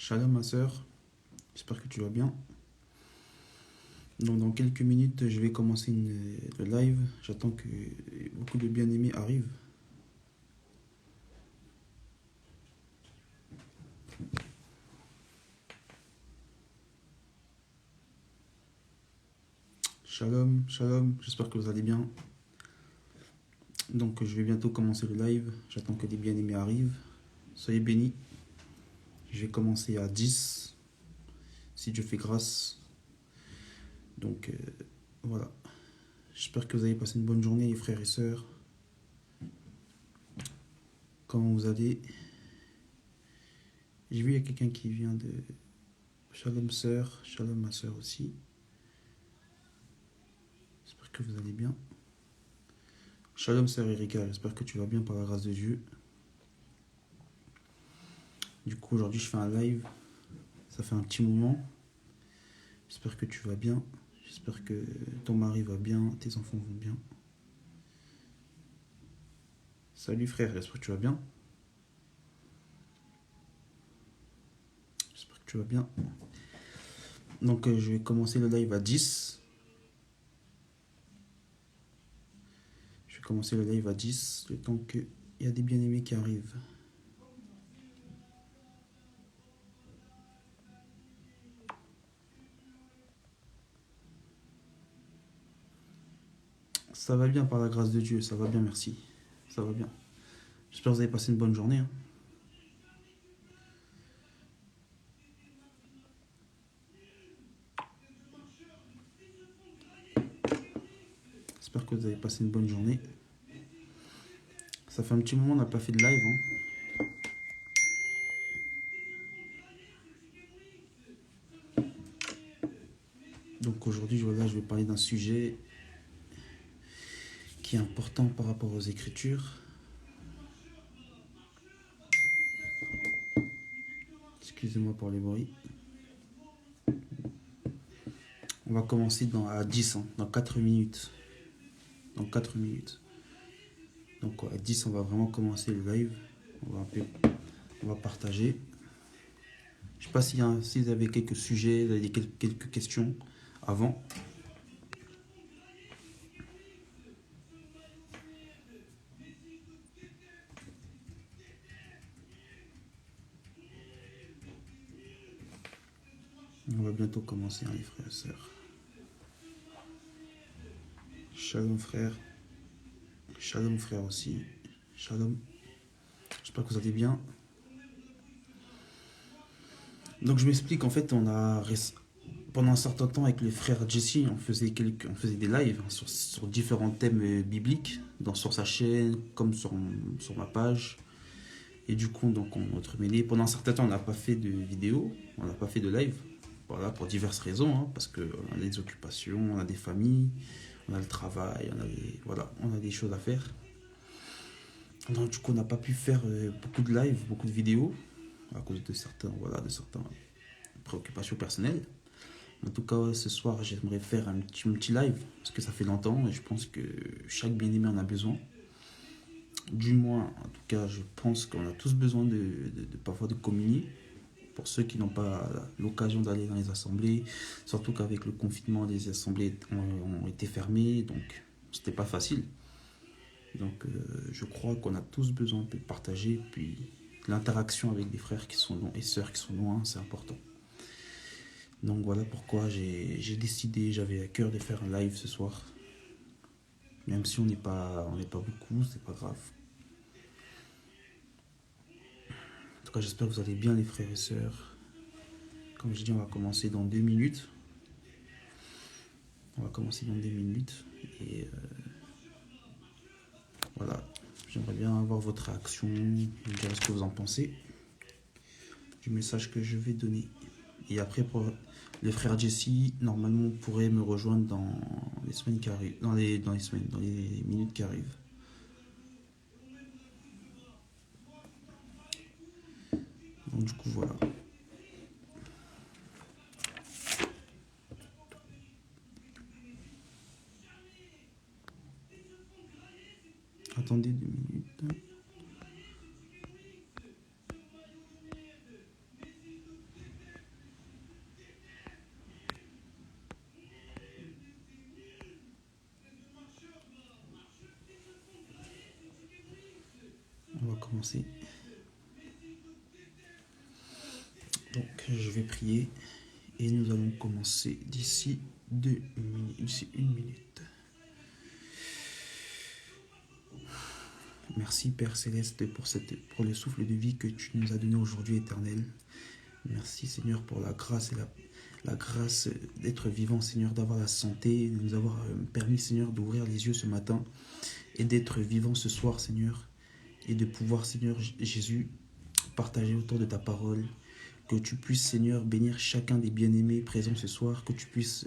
Shalom ma sœur, j'espère que tu vas bien. Donc dans quelques minutes, je vais commencer le live. J'attends que beaucoup de bien-aimés arrivent. Shalom, shalom, j'espère que vous allez bien. Donc je vais bientôt commencer le live. J'attends que des bien-aimés arrivent. Soyez bénis. Je vais commencer à 10, si Dieu fait grâce. Donc voilà. J'espère que vous avez passé une bonne journée, les frères et sœurs. Comment vous allez? J'ai vu, il y a quelqu'un qui vient de... Shalom sœur, shalom ma sœur aussi. J'espère que vous allez bien. Shalom sœur Erika, j'espère que tu vas bien par la grâce de Dieu. Du coup, aujourd'hui, je fais un live. Ça fait un petit moment. J'espère que tu vas bien. J'espère que ton mari va bien, tes enfants vont bien. Salut frère, j'espère que tu vas bien. J'espère que tu vas bien. Donc, je vais commencer le live à 10. Je vais commencer le live à 10, le temps qu'il y a des bien-aimés qui arrivent. Ça va bien par la grâce de Dieu, ça va bien, merci. Ça va bien. J'espère que vous avez passé une bonne journée. J'espère que vous avez passé une bonne journée. Ça fait un petit moment qu'on n'a pas fait de live. Donc aujourd'hui, voilà, je vais parler d'un sujet qui est important par rapport aux Écritures. Excusez-moi pour les bruits. On va commencer à 10, dans 4 minutes. Dans 4 minutes. Donc à 10, on va vraiment commencer le live. On va partager. Je ne sais pas si vous avez quelques sujets, vous avez quelques questions avant. On va bientôt commencer, les frères et sœurs. Shalom frère. Shalom frère aussi. Shalom. J'espère que vous allez bien. Donc je m'explique, en fait, pendant un certain temps avec les frères Jesse, on faisait des lives sur différents thèmes bibliques, sur sa chaîne, comme sur ma page. Et du coup, donc, on entremêlait. Pendant un certain temps, on n'a pas fait de vidéo, on n'a pas fait de live. Voilà, pour diverses raisons, parce qu'on a des occupations, on a des familles, on a le travail, on a des choses à faire. Donc du coup, on n'a pas pu faire beaucoup de live, beaucoup de vidéos, à cause de certaines préoccupations personnelles. En tout cas, ce soir, j'aimerais faire un petit live, parce que ça fait longtemps, et je pense que chaque bien-aimé en a besoin. Du moins, en tout cas, je pense qu'on a tous besoin parfois de communier. Pour ceux qui n'ont pas l'occasion d'aller dans les assemblées, surtout qu'avec le confinement, les assemblées ont été fermées, donc c'était pas facile. Donc je crois qu'on a tous besoin de partager, puis l'interaction avec des frères qui sont loin et sœurs qui sont loin, c'est important. Donc voilà pourquoi j'avais à cœur de faire un live ce soir. Même si on n'est pas beaucoup, c'est pas grave. En tout cas, j'espère que vous allez bien, les frères et sœurs. Comme je dis, on va commencer dans 2 minutes. Et voilà, j'aimerais bien avoir votre réaction, me dire ce que vous en pensez du message que je vais donner. Et après, pour le frère Jesse, normalement, pourrait me rejoindre dans les semaines qui arrivent, dans les minutes qui arrivent. Donc du coup, voilà. Attendez 2 minutes. commencer. Donc, je vais prier et nous allons commencer d'ici 1 minute. Merci Père Céleste pour le souffle de vie que tu nous as donné aujourd'hui, Éternel. Merci Seigneur pour la grâce et la grâce d'être vivant, Seigneur, d'avoir la santé, de nous avoir permis, Seigneur, d'ouvrir les yeux ce matin et d'être vivant ce soir, Seigneur, et de pouvoir, Seigneur Jésus, partager autour de ta parole. Que tu puisses, Seigneur, bénir chacun des bien-aimés présents ce soir, que tu puisses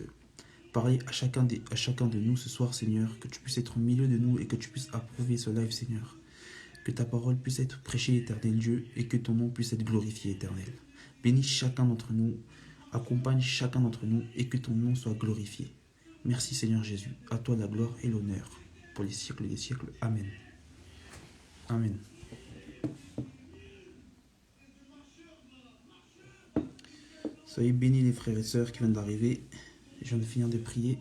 parler à chacun de nous ce soir, Seigneur, que tu puisses être au milieu de nous et que tu puisses approuver ce live, Seigneur. Que ta parole puisse être prêchée, Éternel Dieu, et que ton nom puisse être glorifié, Éternel. Bénis chacun d'entre nous, accompagne chacun d'entre nous et que ton nom soit glorifié. Merci Seigneur Jésus, à toi la gloire et l'honneur pour les siècles des siècles. Amen. Amen. Soyez bénis les frères et sœurs qui viennent d'arriver. Je viens de finir de prier.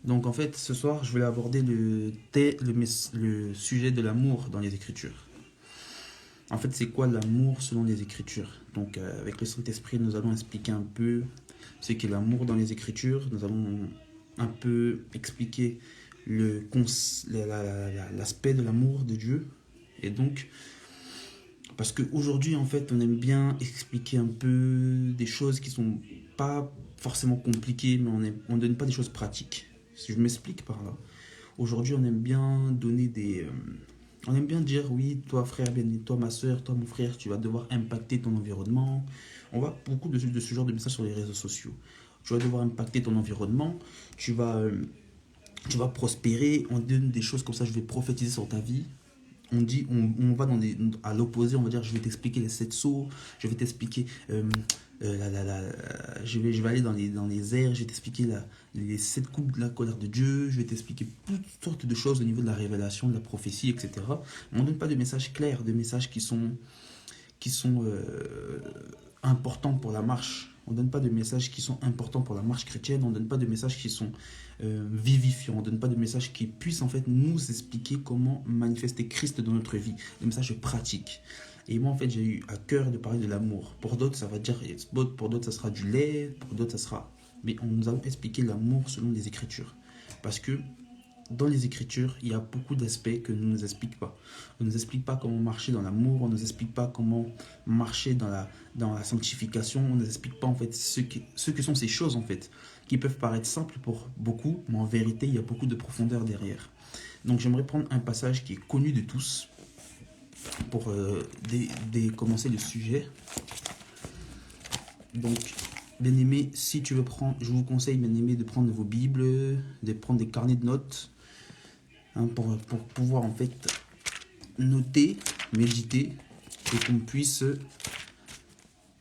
Donc en fait, ce soir, je vais aborder le sujet de l'amour dans les Écritures. En fait, c'est quoi l'amour selon les Écritures? Donc avec le Saint-Esprit, nous allons expliquer un peu ce qu'est l'amour dans les Écritures. Nous allons un peu expliquer l'aspect de l'amour de Dieu. Et donc, parce qu'aujourd'hui, en fait, on aime bien expliquer un peu des choses qui sont pas forcément compliquées, mais on ne donne pas des choses pratiques. Si je m'explique par là. Aujourd'hui, on aime bien donner on aime bien dire, oui, toi frère, toi ma soeur, toi mon frère, tu vas devoir impacter ton environnement. On voit beaucoup de ce genre de messages sur les réseaux sociaux. Tu vas devoir impacter ton environnement, tu vas prospérer, on donne des choses comme ça, je vais prophétiser sur ta vie. On dit, on va à l'opposé, on va dire, je vais t'expliquer les 7 sceaux, je vais t'expliquer, je vais aller dans les airs, je vais t'expliquer les 7 coupes de la colère de Dieu, je vais t'expliquer toutes sortes de choses au niveau de la révélation, de la prophétie, etc. On ne donne pas de messages clairs, de messages qui sont importants pour la marche. On ne donne pas de messages qui sont importants pour la marche chrétienne, on ne donne pas de messages qui sont vivifiants, on ne donne pas de messages qui puissent en fait nous expliquer comment manifester Christ dans notre vie, des messages pratiques. Et moi en fait j'ai eu à cœur de parler de l'amour. Pour d'autres ça va dire, pour d'autres ça sera du lait, pour d'autres ça sera... Mais nous allons expliquer l'amour selon les Écritures. Parce que dans les Écritures, il y a beaucoup d'aspects que nous ne nous expliquons pas. On ne nous explique pas comment marcher dans l'amour, on ne nous explique pas comment marcher dans la sanctification, on ne nous explique pas en fait ce que sont ces choses en fait, qui peuvent paraître simples pour beaucoup, mais en vérité, il y a beaucoup de profondeur derrière. Donc j'aimerais prendre un passage qui est connu de tous pour commencer le sujet. Donc, bien-aimé, si tu veux prendre, je vous conseille, bien-aimé, de prendre vos Bibles, de prendre des carnets de notes, pour pouvoir en fait noter, méditer,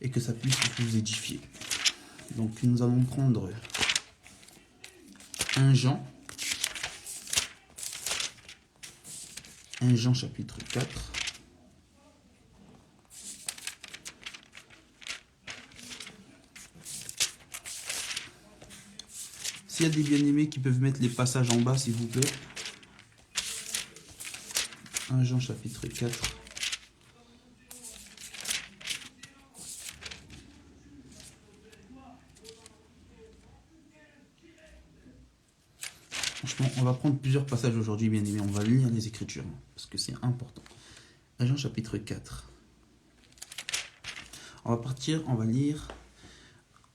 et que ça puisse vous édifier. Donc nous allons prendre 1 Jean chapitre 4. S'il y a des bien-aimés qui peuvent mettre les passages en bas, s'il vous plaît. 1 Jean chapitre 4. Franchement, on va prendre plusieurs passages aujourd'hui, bien aimés. On va lire les Écritures, parce que c'est important. 1 Jean chapitre 4. On va lire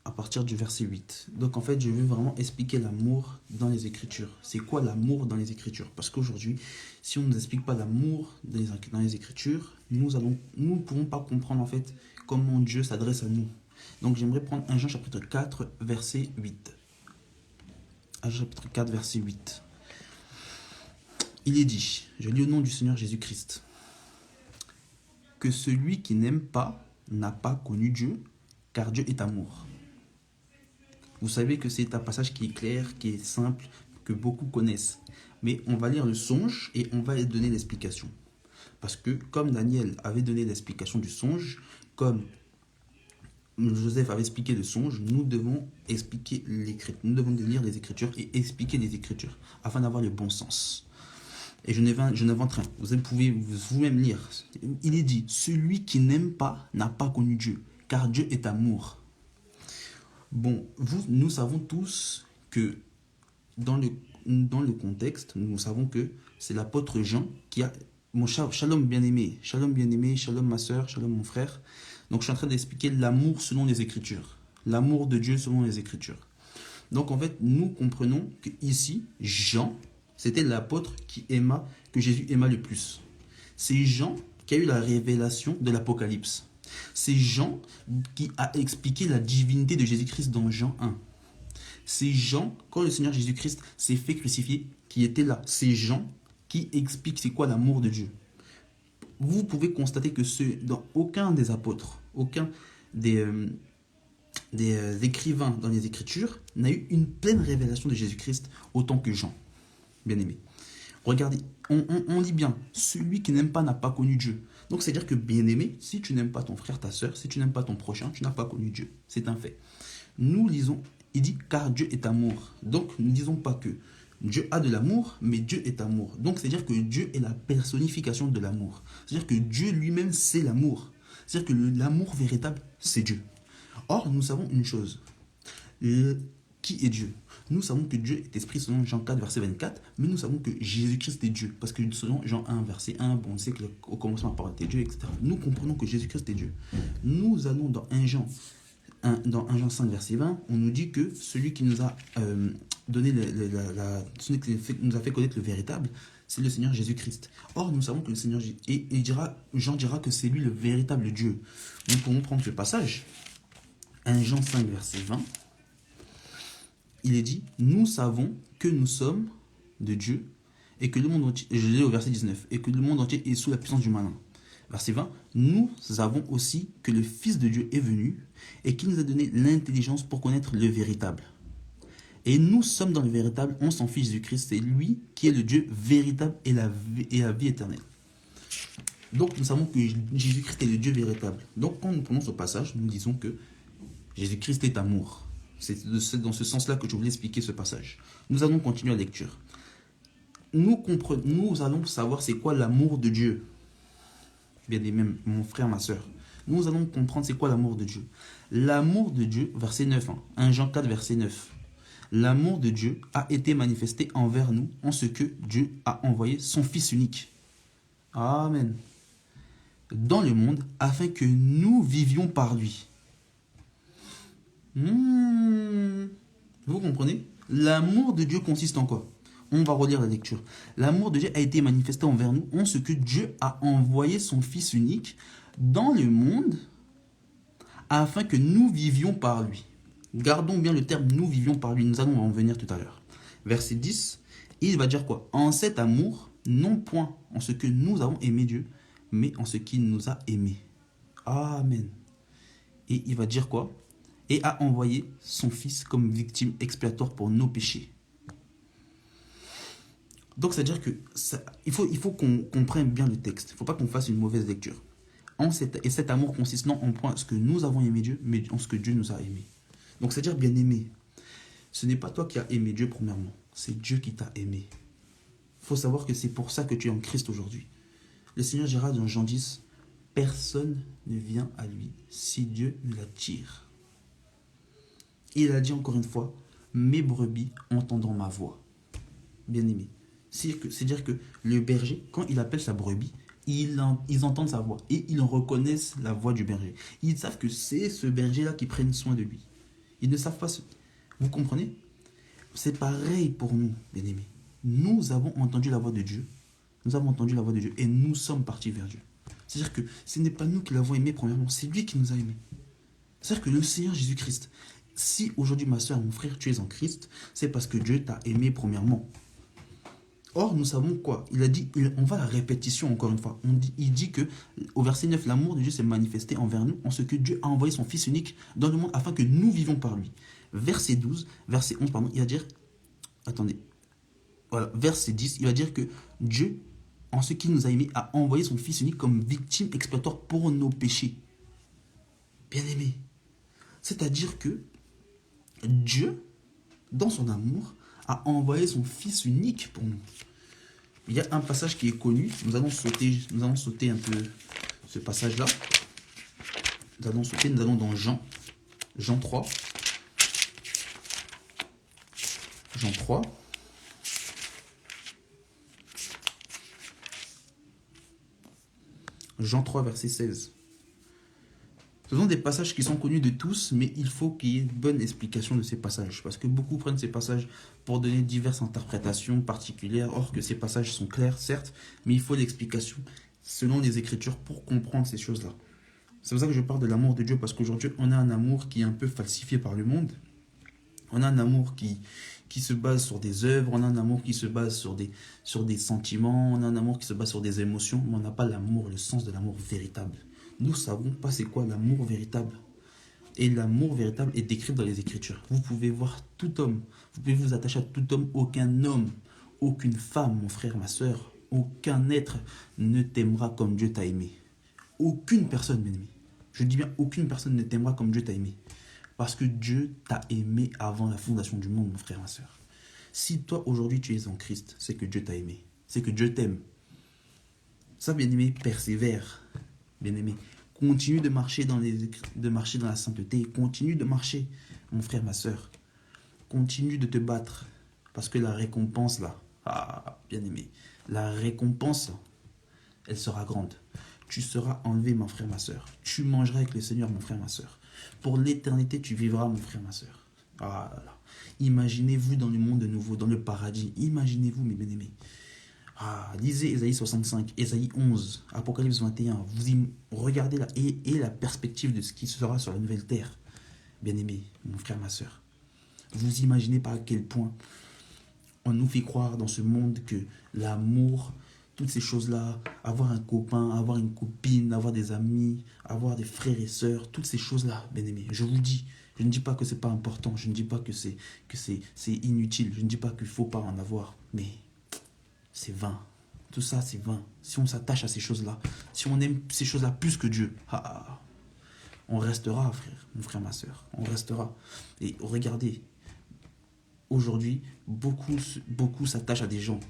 à partir du verset 8. Donc en fait, je veux vraiment expliquer l'amour dans les Écritures. C'est quoi l'amour dans les Écritures? Parce qu'aujourd'hui, si on ne nous explique pas l'amour dans les Écritures, nous ne pourrons pas comprendre en fait comment Dieu s'adresse à nous. Donc j'aimerais prendre 1 Jean chapitre 4, verset 8. 1 Jean chapitre 4, verset 8. Il est dit, je lis au nom du Seigneur Jésus-Christ, que celui qui n'aime pas n'a pas connu Dieu, car Dieu est amour. Vous savez que c'est un passage qui est clair, qui est simple, que beaucoup connaissent. Mais on va lire le songe et on va donner l'explication. Parce que comme Daniel avait donné l'explication du songe, comme Joseph avait expliqué le songe, nous devons expliquer l'écriture. Nous devons lire les Écritures et expliquer les Écritures afin d'avoir le bon sens. Et Genève en train. Vous pouvez vous-même lire. Il est dit, celui qui n'aime pas n'a pas connu Dieu, car Dieu est amour. Bon, nous savons tous que dans le contexte, nous savons que c'est l'apôtre Jean qui a... Mon shalom bien-aimé, shalom ma soeur, shalom mon frère. Donc je suis en train d'expliquer l'amour selon les Écritures. L'amour de Dieu selon les Écritures. Donc en fait, nous comprenons qu'ici, Jean, c'était l'apôtre que Jésus aima le plus. C'est Jean qui a eu la révélation de l'Apocalypse. C'est Jean qui a expliqué la divinité de Jésus-Christ dans Jean 1. C'est Jean, quand le Seigneur Jésus-Christ s'est fait crucifier, qui était là. C'est Jean qui explique c'est quoi l'amour de Dieu. Vous pouvez constater que dans aucun des apôtres, aucun des écrivains dans les Écritures n'a eu une pleine révélation de Jésus-Christ autant que Jean, bien aimé. Regardez, on lit bien, celui qui n'aime pas n'a pas connu Dieu. Donc c'est-à-dire que, bien aimé, si tu n'aimes pas ton frère, ta soeur, si tu n'aimes pas ton prochain, tu n'as pas connu Dieu. C'est un fait. Nous lisons, il dit car Dieu est amour. Donc nous ne disons pas que Dieu a de l'amour, mais Dieu est amour. Donc c'est-à-dire que Dieu est la personnification de l'amour. C'est-à-dire que Dieu lui-même c'est l'amour. C'est-à-dire que l'amour véritable, c'est Dieu. Or, nous savons une chose. Qui est Dieu? Nous savons que Dieu est esprit selon Jean 4, verset 24, mais nous savons que Jésus-Christ est Dieu. Parce que selon Jean 1, verset 1, bon, on sait qu'au commencement, la parole était Dieu, etc. Nous comprenons que Jésus-Christ est Dieu. Nous allons dans 1 Jean 5, verset 20, on nous dit que celui qui nous a donné celui qui nous a fait connaître le véritable, c'est le Seigneur Jésus-Christ. Or, nous savons que le Seigneur, Jean dira que c'est lui le véritable Dieu. Nous pouvons prendre ce passage, 1 Jean 5, verset 20, il est dit, nous savons que nous sommes de Dieu et que le monde entier, je l'ai au verset 19, et que le monde entier est sous la puissance du malin. Verset 20, nous savons aussi que le Fils de Dieu est venu et qu'il nous a donné l'intelligence pour connaître le véritable. Et nous sommes dans le véritable en son Fils Jésus-Christ, c'est lui qui est le Dieu véritable et la vie éternelle. Donc nous savons que Jésus-Christ est le Dieu véritable. Donc quand nous prenons ce passage, nous disons que Jésus-Christ est amour. C'est dans ce sens-là que je voulais expliquer ce passage. Nous allons continuer la lecture. Nous allons savoir c'est quoi l'amour de Dieu. Bien aimé, mon frère, ma soeur. Nous allons comprendre c'est quoi l'amour de Dieu. L'amour de Dieu, verset 9, 1 Jean 4, verset 9. L'amour de Dieu a été manifesté envers nous en ce que Dieu a envoyé son Fils unique. Amen. Dans le monde, afin que nous vivions par lui. Vous comprenez? L'amour de Dieu consiste en quoi? On va relire la lecture. L'amour de Dieu a été manifesté envers nous en ce que Dieu a envoyé son Fils unique dans le monde afin que nous vivions par lui. Gardons bien le terme nous vivions par lui. Nous allons en venir tout à l'heure. Verset 10, il va dire quoi? En cet amour, non point en ce que nous avons aimé Dieu, mais en ce qu'il nous a aimés. Amen. Et il va dire quoi? Et a envoyé son Fils comme victime expiatoire pour nos péchés. Donc, c'est-à-dire que il faut qu'on comprenne bien le texte. Il ne faut pas qu'on fasse une mauvaise lecture. Et cet amour consiste non en point ce que nous avons aimé Dieu, mais en ce que Dieu nous a aimé. Donc, c'est-à-dire bien aimé. Ce n'est pas toi qui as aimé Dieu premièrement. C'est Dieu qui t'a aimé. Il faut savoir que c'est pour ça que tu es en Christ aujourd'hui. Le Seigneur dira dans Jean 10, personne ne vient à lui si Dieu ne l'attire. Il a dit encore une fois, mes brebis entendront ma voix. Bien aimé. C'est-à-dire que le berger, quand il appelle sa brebis, ils entendent sa voix et ils reconnaissent la voix du berger. Ils savent que c'est ce berger-là qui prenne soin de lui. Ils ne savent pas ce... Vous comprenez? C'est pareil pour nous, bien aimés. Nous avons entendu la voix de Dieu. Nous avons entendu la voix de Dieu et nous sommes partis vers Dieu. C'est-à-dire que ce n'est pas nous qui l'avons aimé premièrement, c'est lui qui nous a aimés. C'est-à-dire que le Seigneur Jésus-Christ, si aujourd'hui ma soeur, mon frère, tu es en Christ, c'est parce que Dieu t'a aimé premièrement. Or, nous savons quoi? Il a dit, on va à la répétition encore une fois. Il dit que, au verset 9, l'amour de Dieu s'est manifesté envers nous en ce que Dieu a envoyé son Fils unique dans le monde afin que nous vivions par lui. Verset 11, il va dire, attendez, voilà, verset 10, il va dire que Dieu, en ce qu'il nous a aimés, a envoyé son Fils unique comme victime expiatoire pour nos péchés. Bien aimé. C'est-à-dire que Dieu, dans son amour, a envoyé son Fils unique pour nous. Il y a un passage qui est connu. Nous allons sauter un peu ce passage-là. Nous allons dans Jean 3. Jean 3. Jean 3, verset 16. Ce sont des passages qui sont connus de tous, mais il faut qu'il y ait une bonne explication de ces passages. Parce que beaucoup prennent ces passages pour donner diverses interprétations particulières, or que ces passages sont clairs, certes, mais il faut l'explication selon les Écritures pour comprendre ces choses-là. C'est pour ça que je parle de l'amour de Dieu, parce qu'aujourd'hui, on a un amour qui est un peu falsifié par le monde. On a un amour qui se base sur des œuvres, on a un amour qui se base sur des sentiments, on a un amour qui se base sur des émotions, mais on n'a pas l'amour, le sens de l'amour véritable. Nous ne savons pas c'est quoi l'amour véritable. Et l'amour véritable est décrit dans les Écritures. Vous pouvez voir tout homme, vous pouvez vous attacher à tout homme, aucun homme, aucune femme, mon frère, ma soeur, aucun être ne t'aimera comme Dieu t'a aimé. Aucune personne, bien aimé. Je dis bien, aucune personne ne t'aimera comme Dieu t'a aimé. Parce que Dieu t'a aimé avant la fondation du monde, mon frère, ma soeur. Si toi, aujourd'hui, tu es en Christ, c'est que Dieu t'a aimé. C'est que Dieu t'aime. Ça, bien aimé, persévère. Bien aimé, continue de marcher dans la sainteté. Continue de marcher, mon frère, ma soeur. Continue de te battre. Parce que la récompense, là, bien aimé, la récompense, elle sera grande. Tu seras enlevé, mon frère, ma soeur. Tu mangeras avec le Seigneur, mon frère, ma soeur. Pour l'éternité, tu vivras, mon frère, ma soeur. Ah là là. Imaginez-vous dans le monde de nouveau, dans le paradis. Imaginez-vous, mes bien-aimés. Lisez Ésaïe 65, Ésaïe 11, Apocalypse 21. Regardez là et la perspective de ce qui sera sur la nouvelle terre. Bien-aimés, mon frère, ma soeur. Vous imaginez pas à quel point on nous fait croire dans ce monde que l'amour, toutes ces choses-là, avoir un copain, avoir une copine, avoir des amis, avoir des frères et sœurs, toutes ces choses-là, bien-aimés, je vous dis, je ne dis pas que c'est pas important, je ne dis pas que c'est inutile, je ne dis pas qu'il ne faut pas en avoir, mais c'est vain. Tout ça, c'est vain. Si on s'attache à ces choses-là, si on aime ces choses-là plus que Dieu, on restera, frère, mon frère, ma soeur, on restera. Et regardez, aujourd'hui, beaucoup s'attachent à des gens.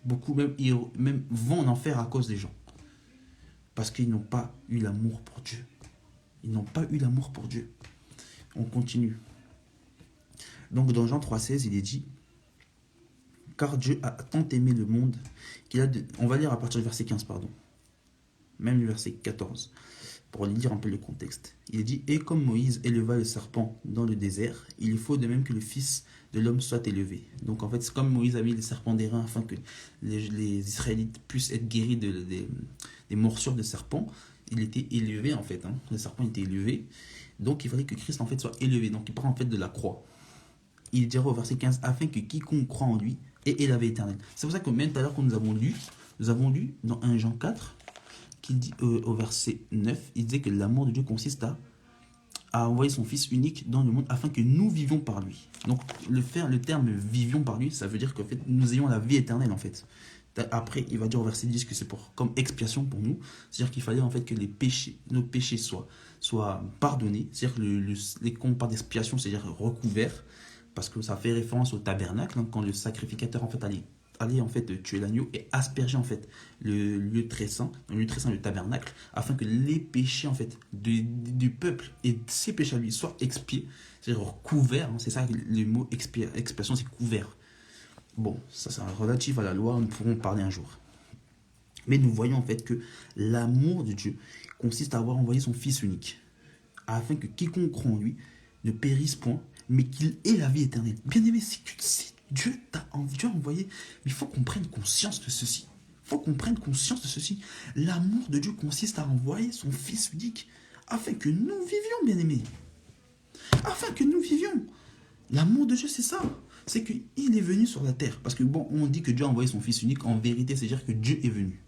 Beaucoup même vont en enfer à cause des gens. Parce qu'ils n'ont pas eu l'amour pour Dieu. Ils n'ont pas eu l'amour pour Dieu. On continue. Donc dans Jean 3,16, il est dit, car Dieu a tant aimé le monde qu'il a... On va lire à partir du verset 15, pardon. Même le verset 14. Pour lire un peu le contexte. Il est dit, et comme Moïse éleva le serpent dans le désert, il faut de même que le Fils de l'homme soit élevé. Donc en fait, c'est comme Moïse a mis le serpent d'airain afin que les Israélites puissent être guéris des morsures de serpent. Il était élevé en fait. Le serpent était élevé. Donc il fallait que Christ en fait soit élevé. Donc il part en fait de la croix. Il dira au verset 15, afin que quiconque croit en lui ait la vie éternelle. C'est pour ça que même tout à l'heure quand nous avons lu dans 1 Jean 4, qu'il dit au verset 9, il disait que l'amour de Dieu consiste à envoyer son Fils unique dans le monde afin que nous vivions par lui. Donc le terme vivions par lui, ça veut dire qu'en fait nous ayons la vie éternelle en fait. Après il va dire au verset 10 que c'est comme expiation pour nous, c'est-à-dire qu'il fallait en fait que nos péchés soient pardonnés, c'est-à-dire que quand on parle d'expiation, c'est-à-dire recouvert, parce que ça fait référence au tabernacle, quand le sacrificateur en fait allait en fait tuer l'agneau et asperger en fait le lieu très saint, le tabernacle, afin que les péchés en fait du peuple et ses péchés à lui soient expiés, c'est-à-dire couverts, c'est ça le mot expiation, c'est couvert. Bon, ça c'est relatif à la loi, nous pourrons parler un jour. Mais nous voyons en fait que l'amour de Dieu consiste à avoir envoyé son Fils unique, afin que quiconque croit en lui ne périsse point, mais qu'il ait la vie éternelle. Bien aimé, si Dieu t'a envoyé, mais il faut qu'on prenne conscience de ceci. Il faut qu'on prenne conscience de ceci. L'amour de Dieu consiste à envoyer son Fils unique afin que nous vivions, bien aimés. Afin que nous vivions. L'amour de Dieu, c'est ça. C'est qu'il est venu sur la terre. Parce que bon, on dit que Dieu a envoyé son Fils unique. En vérité, c'est-à-dire que Dieu est venu.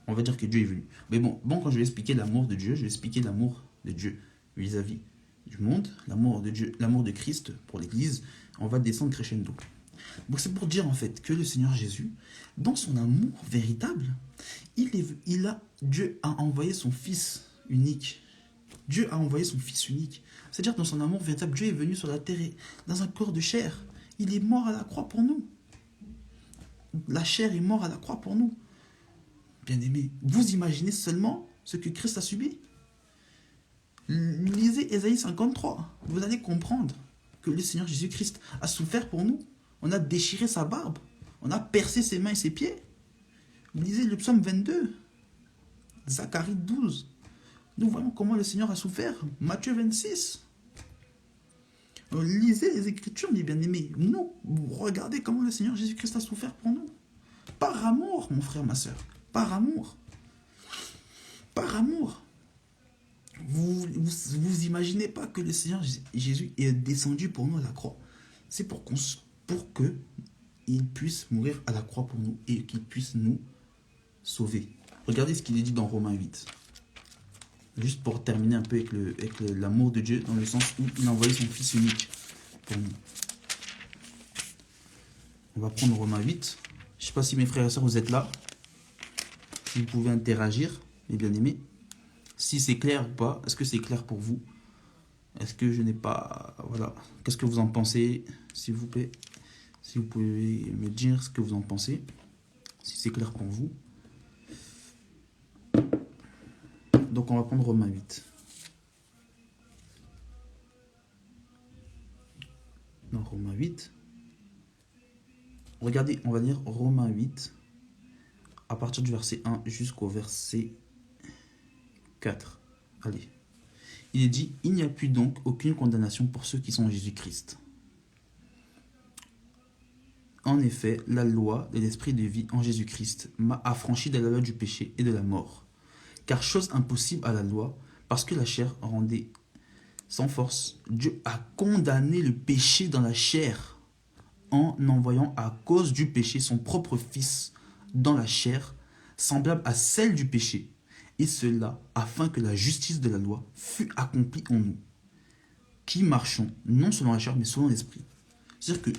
On va dire que Dieu est venu. Mais bon, quand je vais expliquer l'amour de Dieu, je vais expliquer l'amour de Dieu vis-à-vis du monde, l'amour de Dieu, l'amour de Christ pour l'Église, on va descendre crescendo. Donc c'est pour dire en fait que le Seigneur Jésus, dans son amour véritable, Dieu a envoyé son Fils unique. Dieu a envoyé son Fils unique. C'est-à-dire dans son amour véritable, Dieu est venu sur la terre dans un corps de chair. Il est mort à la croix pour nous. la chair est mort à la croix pour nous. Bien-aimés, vous imaginez seulement ce que Christ a subi. Lisez Ésaïe 53. Vous allez comprendre que le Seigneur Jésus-Christ a souffert pour nous. On a déchiré sa barbe. On a percé ses mains et ses pieds. Lisez le psaume 22. Zacharie 12. Nous voyons comment le Seigneur a souffert. Matthieu 26. Lisez les Écritures, mes bien-aimés. Nous, regardez comment le Seigneur Jésus-Christ a souffert pour nous. Par amour, mon frère, ma soeur. Par amour. Par amour. Vous imaginez pas que le Seigneur Jésus est descendu pour nous à la croix. C'est pour qu'il puisse mourir à la croix pour nous et qu'il puisse nous sauver. Regardez ce qu'il est dit dans Romains 8. Juste pour terminer un peu avec l'amour de Dieu, dans le sens où il a envoyé son Fils unique pour nous. On va prendre Romains 8. Je ne sais pas si mes frères et sœurs, vous êtes là. Si vous pouvez interagir, mes bien-aimés. Si c'est clair ou pas, est-ce que c'est clair pour vous? Est-ce que je n'ai pas... Voilà. Qu'est-ce que vous en pensez, s'il vous plaît? Si vous pouvez me dire ce que vous en pensez. Si c'est clair pour vous. Donc on va prendre Romains 8. Non, Romains 8. Regardez, on va lire Romains 8 à partir du verset 1 jusqu'au verset 4. Allez. Il est dit, il n'y a plus donc aucune condamnation pour ceux qui sont en Jésus-Christ. En effet, la loi de l'esprit de vie en Jésus-Christ m'a affranchi de la loi du péché et de la mort. Car chose impossible à la loi, parce que la chair rendait sans force, Dieu a condamné le péché dans la chair en envoyant à cause du péché son propre Fils dans la chair, semblable à celle du péché, et cela afin que la justice de la loi fût accomplie en nous, qui marchons non selon la chair mais selon l'esprit. C'est-à-dire que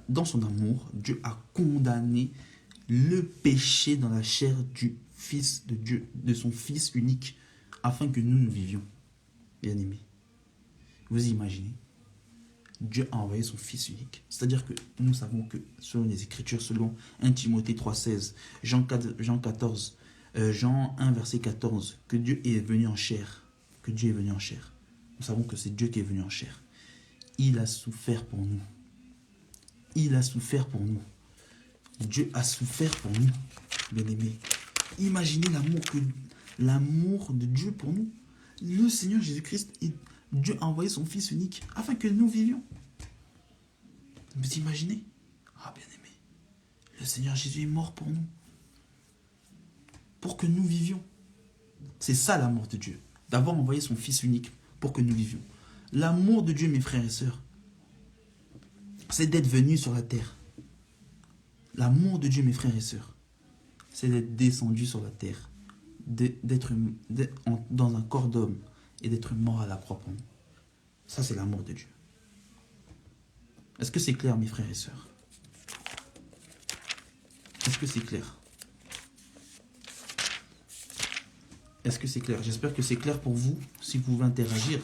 dans son amour, Dieu a condamné le péché dans la chair du Fils de Dieu, de son Fils unique, afin que nous vivions. Bien-aimés, vous imaginez, Dieu a envoyé son Fils unique. C'est-à-dire que nous savons que selon les Écritures, selon 1 Timothée 3,16, Jean 14, Jean 1, verset 14, que Dieu est venu en chair. Que Dieu est venu en chair. Nous savons que c'est Dieu qui est venu en chair. Il a souffert pour nous. Il a souffert pour nous. Dieu a souffert pour nous, bien-aimés. Imaginez l'amour de Dieu pour nous. Le Seigneur Jésus-Christ, Dieu a envoyé son Fils unique afin que nous vivions. Vous imaginez? Ah, bien-aimé, le Seigneur Jésus est mort pour nous. Pour que nous vivions. C'est ça l'amour de Dieu. D'avoir envoyé son Fils unique pour que nous vivions. L'amour de Dieu, mes frères et sœurs, c'est d'être venu sur la terre. L'amour de Dieu, mes frères et sœurs, c'est d'être descendu sur la terre, d'être dans un corps d'homme et d'être mort à la croix pour nous. Ça, c'est l'amour de Dieu. Est-ce que c'est clair, mes frères et sœurs? Est-ce que c'est clair? Est-ce que c'est clair? J'espère que c'est clair pour vous, si vous pouvez interagir.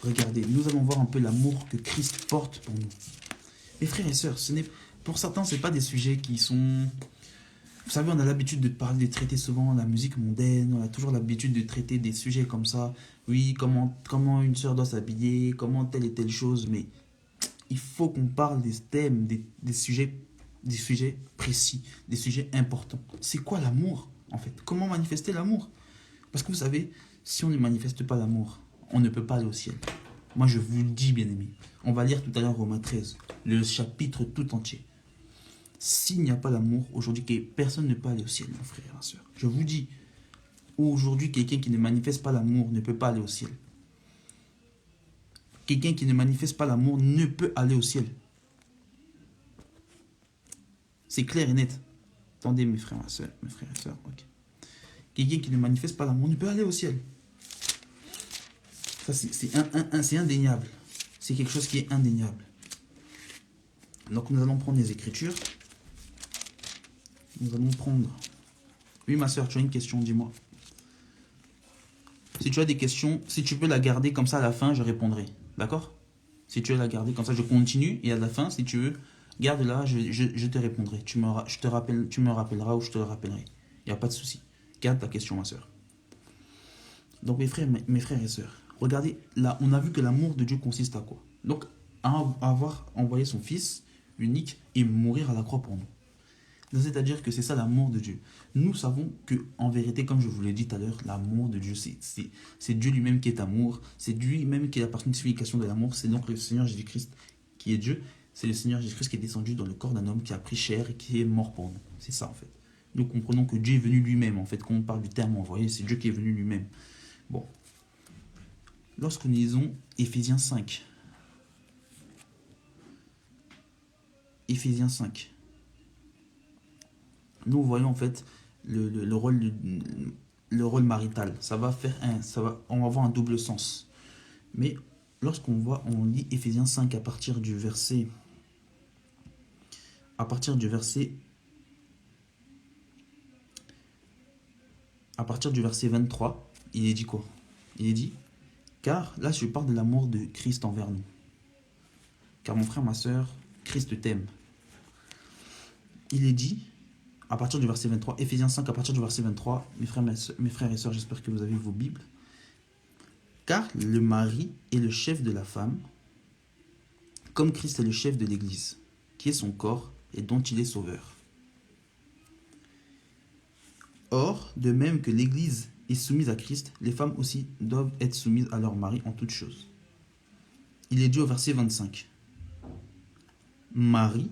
Regardez, nous allons voir un peu l'amour que Christ porte pour nous. Mes frères et sœurs, pour certains, ce n'est pas des sujets qui sont... Vous savez, on a l'habitude de parler, de traiter souvent la musique mondaine, on a toujours l'habitude de traiter des sujets comme ça. Oui, comment une sœur doit s'habiller, comment telle et telle chose, mais il faut qu'on parle des thèmes, des sujets précis, des sujets importants. C'est quoi l'amour, en fait? Comment manifester l'amour? Parce que vous savez, si on ne manifeste pas l'amour, on ne peut pas aller au ciel. Moi, je vous le dis, bien-aimés. On va lire tout à l'heure Romains 13, le chapitre tout entier. S'il n'y a pas l'amour, aujourd'hui, personne ne peut aller au ciel, mon frère et ma soeur. Je vous dis, aujourd'hui, quelqu'un qui ne manifeste pas l'amour ne peut pas aller au ciel. Quelqu'un qui ne manifeste pas l'amour ne peut aller au ciel. C'est clair et net. Attendez, mes frères et sœurs. Okay. Quelqu'un qui ne manifeste pas l'amour ne peut aller au ciel. Ça, c'est indéniable. C'est quelque chose qui est indéniable. Donc, nous allons prendre les Écritures. Nous allons prendre... Oui, ma soeur, tu as une question, dis-moi. Si tu as des questions, si tu peux la garder comme ça à la fin, je répondrai. D'accord? Si tu veux la garder, comme ça je continue, et à la fin, si tu veux, garde-la, je te répondrai. Tu me rappelleras ou je te le rappellerai. Il n'y a pas de souci. Garde ta question, ma soeur. Donc mes frères et sœurs, regardez, là, on a vu que l'amour de Dieu consiste à quoi? Donc, à avoir envoyé son Fils unique et mourir à la croix pour nous. C'est-à-dire que c'est ça l'amour de Dieu. Nous savons que, en vérité, comme je vous l'ai dit tout à l'heure, l'amour de Dieu, c'est Dieu lui-même qui est amour, c'est Dieu lui-même qui est la personnification de l'amour, c'est donc le Seigneur Jésus-Christ qui est Dieu, c'est le Seigneur Jésus-Christ qui est descendu dans le corps d'un homme qui a pris chair et qui est mort pour nous. C'est ça en fait. Nous comprenons que Dieu est venu lui-même, en fait, quand on parle du terme envoyé, c'est Dieu qui est venu lui-même. Bon. Lorsque nous lisons Éphésiens 5, nous voyons en fait le rôle marital. On va avoir un double sens. Mais on lit Éphésiens 5 à partir du verset 23, il est dit quoi? Il est dit, car là je parle de l'amour de Christ envers nous. Car mon frère, ma soeur, Christ t'aime. Il est dit, à partir du verset 23, Éphésiens 5, à partir du verset 23, mes frères et sœurs, j'espère que vous avez vos Bibles. Car le mari est le chef de la femme, comme Christ est le chef de l'Église, qui est son corps et dont il est sauveur. Or, de même que l'Église est soumise à Christ, les femmes aussi doivent être soumises à leur mari en toutes choses. Il est dit au verset 25, Marie,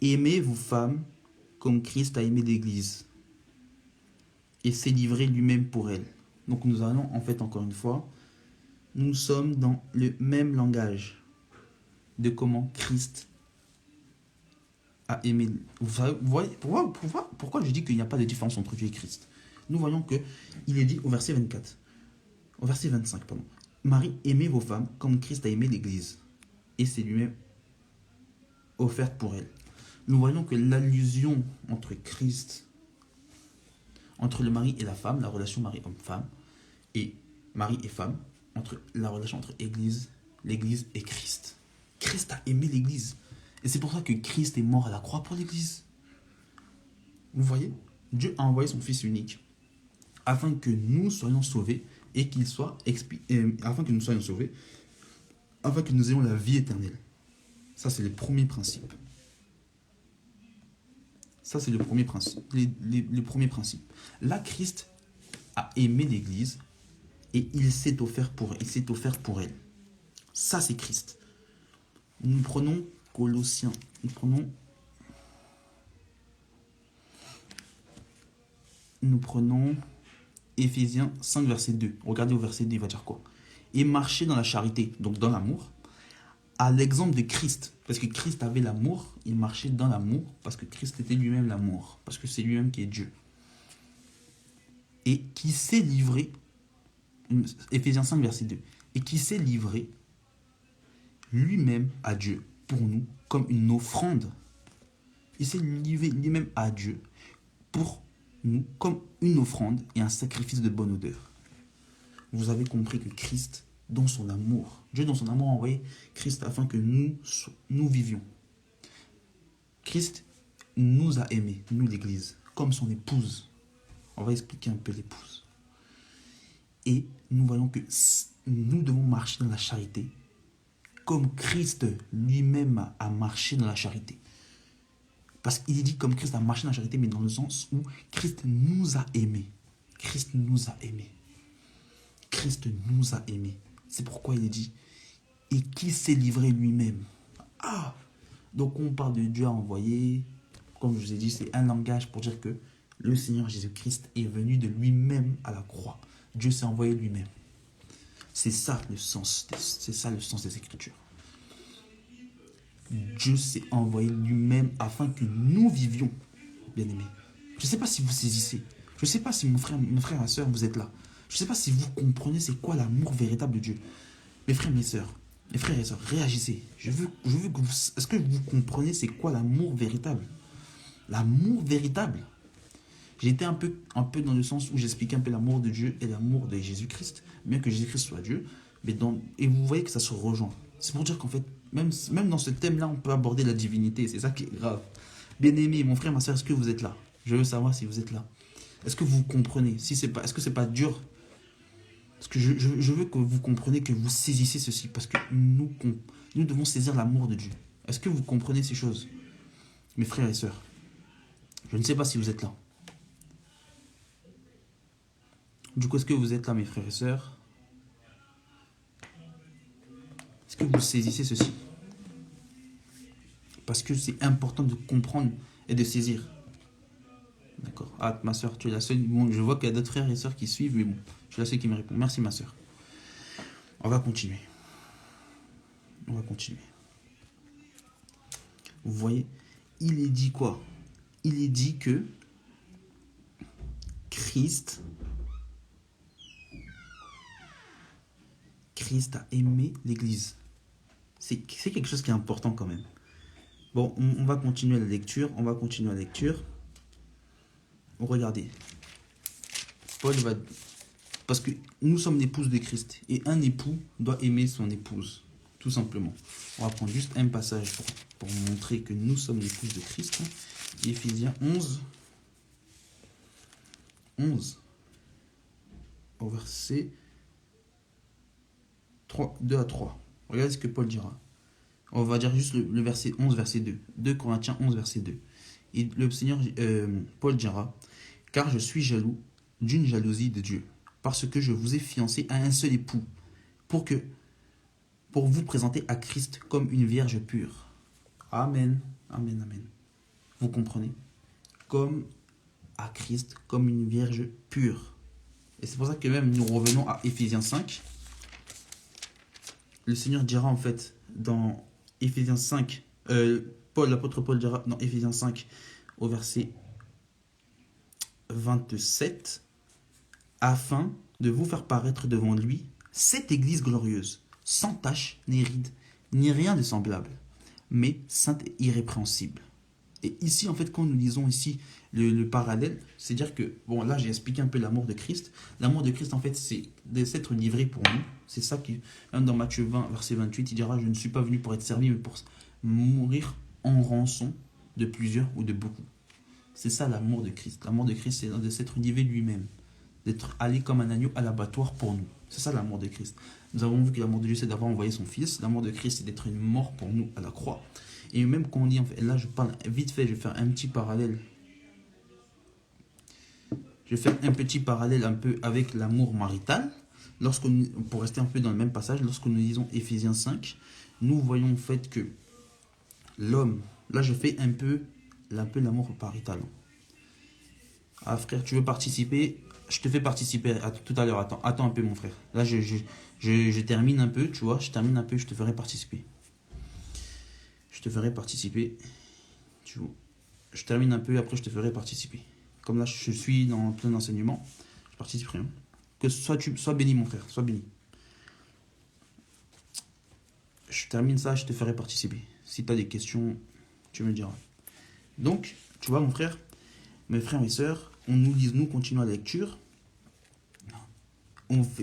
aimez vos femmes comme Christ a aimé l'Église et s'est livré lui-même pour elle. Donc nous allons, en fait, encore une fois, nous sommes dans le même langage de comment Christ a aimé. Vous voyez, pourquoi je dis qu'il n'y a pas de différence entre Dieu et Christ? Nous voyons qu'il est dit au verset 25, pardon. Marie, aimez vos femmes comme Christ a aimé l'Église et s'est lui-même offert pour elle. Nous voyons que l'allusion entre Christ, entre le mari et la femme, la relation mari-homme-femme, et mari et femme, la relation entre l'Église et Christ. Christ a aimé l'Église. Et c'est pour ça que Christ est mort à la croix pour l'Église. Vous voyez? Dieu a envoyé son Fils unique afin que nous soyons sauvés et afin que nous ayons la vie éternelle. Ça, c'est le premier principe. Le premier principe. Là, Christ a aimé l'Église et il s'est offert pour elle. Ça, c'est Christ. Nous prenons Colossiens. Nous prenons Éphésiens 5, verset 2. Regardez au verset 2, il va dire quoi? Et marcher dans la charité, donc dans l'amour, à l'exemple de Christ. Parce que Christ avait l'amour, il marchait dans l'amour, parce que Christ était lui-même l'amour, parce que c'est lui-même qui est Dieu. Et qui s'est livré, Éphésiens 5, verset 2, et qui s'est livré lui-même à Dieu, pour nous, comme une offrande. Il s'est livré lui-même à Dieu, pour nous, comme une offrande et un sacrifice de bonne odeur. Vous avez compris que Christ, dans son amour, Dieu dans son amour a envoyé Christ afin que nous vivions. Christ nous a aimés, nous l'Église, comme son épouse. On va expliquer un peu l'épouse. Et nous voyons que nous devons marcher dans la charité, comme Christ lui-même a marché dans la charité. Parce qu'il est dit comme Christ a marché dans la charité, mais dans le sens où Christ nous a aimés. Christ nous a aimés. Christ nous a aimés. C'est pourquoi il est dit, et qui s'est livré lui-même. Ah! Donc on parle de Dieu à envoyer, comme je vous ai dit, c'est un langage pour dire que le Seigneur Jésus-Christ est venu de lui-même à la croix. Dieu s'est envoyé lui-même. C'est ça le sens des Écritures. Dieu s'est envoyé lui-même afin que nous vivions, bien-aimés. Je ne sais pas si vous saisissez. Je ne sais pas si mon frère et soeur, vous êtes là. Je ne sais pas si vous comprenez c'est quoi l'amour véritable de Dieu. Mes frères et sœurs, réagissez. Je veux que vous... Est-ce que vous comprenez c'est quoi l'amour véritable? L'amour véritable. J'ai été un peu dans le sens où j'expliquais un peu l'amour de Dieu et l'amour de Jésus-Christ. Bien que Jésus-Christ soit Dieu, Et vous voyez que ça se rejoint. C'est pour dire qu'en fait, même dans ce thème-là, on peut aborder la divinité. C'est ça qui est grave. Bien-aimé, mon frère, ma soeur, est-ce que vous êtes là? Je veux savoir si vous êtes là. Est-ce que vous comprenez? Si c'est pas, est-ce que c'est pas dur? Parce que je veux que vous compreniez, que vous saisissez ceci. Parce que nous devons saisir l'amour de Dieu. Est-ce que vous comprenez ces choses, mes frères et sœurs? Je ne sais pas si vous êtes là. Du coup, est-ce que vous êtes là, mes frères et sœurs? Est-ce que vous saisissez ceci? Parce que c'est important de comprendre et de saisir. D'accord. Ah, ma soeur, tu es la seule. Bon, je vois qu'il y a d'autres frères et sœurs qui suivent, mais bon, je suis la seule qui me répond. Merci, ma soeur. On va continuer. On va continuer. Vous voyez, il est dit quoi? Il est dit que Christ a aimé l'Église. C'est quelque chose qui est important quand même. Bon, on va continuer la lecture. Regardez. Paul va... Parce que nous sommes l'épouse de Christ. Et un époux doit aimer son épouse. Tout simplement. On va prendre juste un passage pour montrer que nous sommes l'épouse de Christ. Éphésiens 11. Au verset 2 à 3. Regardez ce que Paul dira. On va dire juste le verset 11, verset 2. 2 Corinthiens 11, verset 2. Et le Seigneur, Paul dira, « Car je suis jaloux d'une jalousie de Dieu, parce que je vous ai fiancé à un seul époux, pour vous présenter à Christ comme une vierge pure. » Amen, amen, amen. Vous comprenez? Comme à Christ, comme une vierge pure. Et c'est pour ça que même nous revenons à Éphésiens 5. Le Seigneur dira en fait dans Éphésiens 5, l'apôtre Paul dira dans Éphésiens 5 au verset 27, afin de vous faire paraître devant lui cette église glorieuse, sans tache, ni ride, ni rien de semblable, mais sainte et irrépréhensible. Et ici, en fait, quand nous lisons ici le parallèle, c'est dire que, bon, là, j'ai expliqué un peu l'amour de Christ. L'amour de Christ, en fait, c'est d'être livré pour nous. C'est ça qui, même dans Matthieu 20, verset 28, il dira, je ne suis pas venu pour être servi, mais pour mourir en rançon de plusieurs ou de beaucoup. C'est ça l'amour de Christ. L'amour de Christ, c'est de s'être livré lui-même, d'être allé comme un agneau à l'abattoir pour nous. C'est ça l'amour de Christ. Nous avons vu que l'amour de Dieu, c'est d'avoir envoyé son Fils. L'amour de Christ, c'est d'être mort pour nous à la croix. Et même quand on dit, en fait, là je parle vite fait, je vais faire un petit parallèle. Je vais faire un petit parallèle un peu avec l'amour marital. Pour rester un peu dans le même passage, lorsque nous lisons Éphésiens 5, nous voyons en fait que l'homme, là je fais un peu l'amour marital. Ah frère, tu veux participer? Je te fais participer tout à l'heure. Attends un peu mon frère. Là je termine un peu, tu vois, je te ferai participer. Je termine un peu, après je te ferai participer. Comme là, je suis dans plein d'enseignements, je participerai. Hein. Que sois béni, mon frère, sois béni. Je termine ça, je te ferai participer. Si tu as des questions, tu me diras. Donc, tu vois, mon frère, mes frères et sœurs, nous continuons la lecture.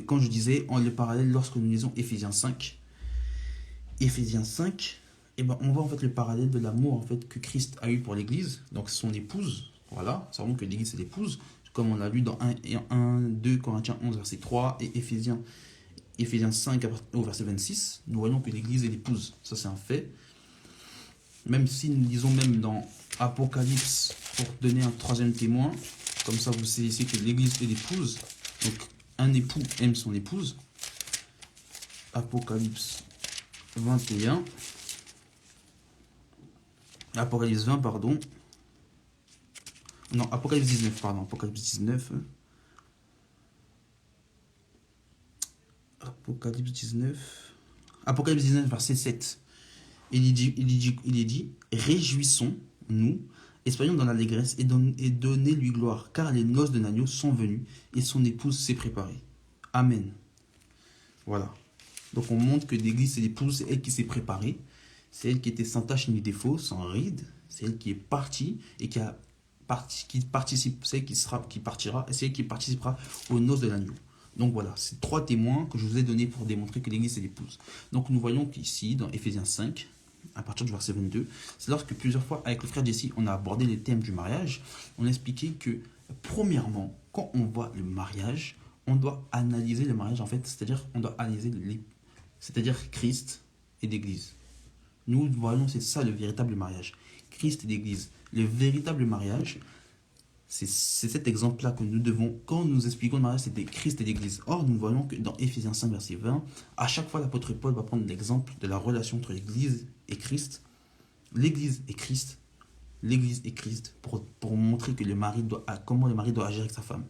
Quand je disais, le parallèle, lorsque nous lisons Éphésiens 5, et ben, on voit en fait le parallèle de l'amour en fait que Christ a eu pour l'Église, donc son épouse. Voilà, savons que l'Église c'est l'épouse, comme on l'a lu dans 2 Corinthiens 11 verset 3 et Éphésiens 5 au verset 26. Nous voyons que l'Église est l'épouse, ça c'est un fait. Même si nous lisons même dans Apocalypse pour donner un troisième témoin, comme ça vous saisissez que l'Église est l'épouse, donc un époux aime son épouse. Apocalypse 21. Apocalypse 20, pardon. Non, Apocalypse 19, pardon. Apocalypse 19. Apocalypse 19, verset 7. Il est dit, réjouissons-nous, et soyons dans l'allégresse, et donnez-lui gloire, car les noces de l'agneau sont venues, et son épouse s'est préparée. Amen. Voilà. Donc on montre que l'Église, c'est l'épouse, c'est elle qui s'est préparée. C'est elle qui était sans tache ni défaut, sans ride. C'est elle qui est partie et qui participe, c'est elle qui partira et c'est elle qui participera aux noces de l'agneau. Donc voilà, c'est 3 témoins que je vous ai donnés pour démontrer que l'Église est l'épouse. Donc nous voyons qu'ici, dans Éphésiens 5, à partir du verset 22, c'est lorsque plusieurs fois, avec le frère Jesse, on a abordé les thèmes du mariage. On a expliqué que, premièrement, quand on voit le mariage, on doit analyser le mariage, en fait, c'est-à-dire on doit analyser c'est-à-dire Christ et l'Église. Nous voyons, c'est ça le véritable mariage. Christ et l'Église. Le véritable mariage, c'est cet exemple-là que nous devons, quand nous expliquons le mariage, c'était Christ et l'Église. Or, nous voyons que dans Éphésiens 5, verset 20, à chaque fois, l'apôtre Paul va prendre l'exemple de la relation entre l'Église et Christ. L'Église et Christ. L'Église et Christ, pour montrer que comment le mari doit agir avec sa femme.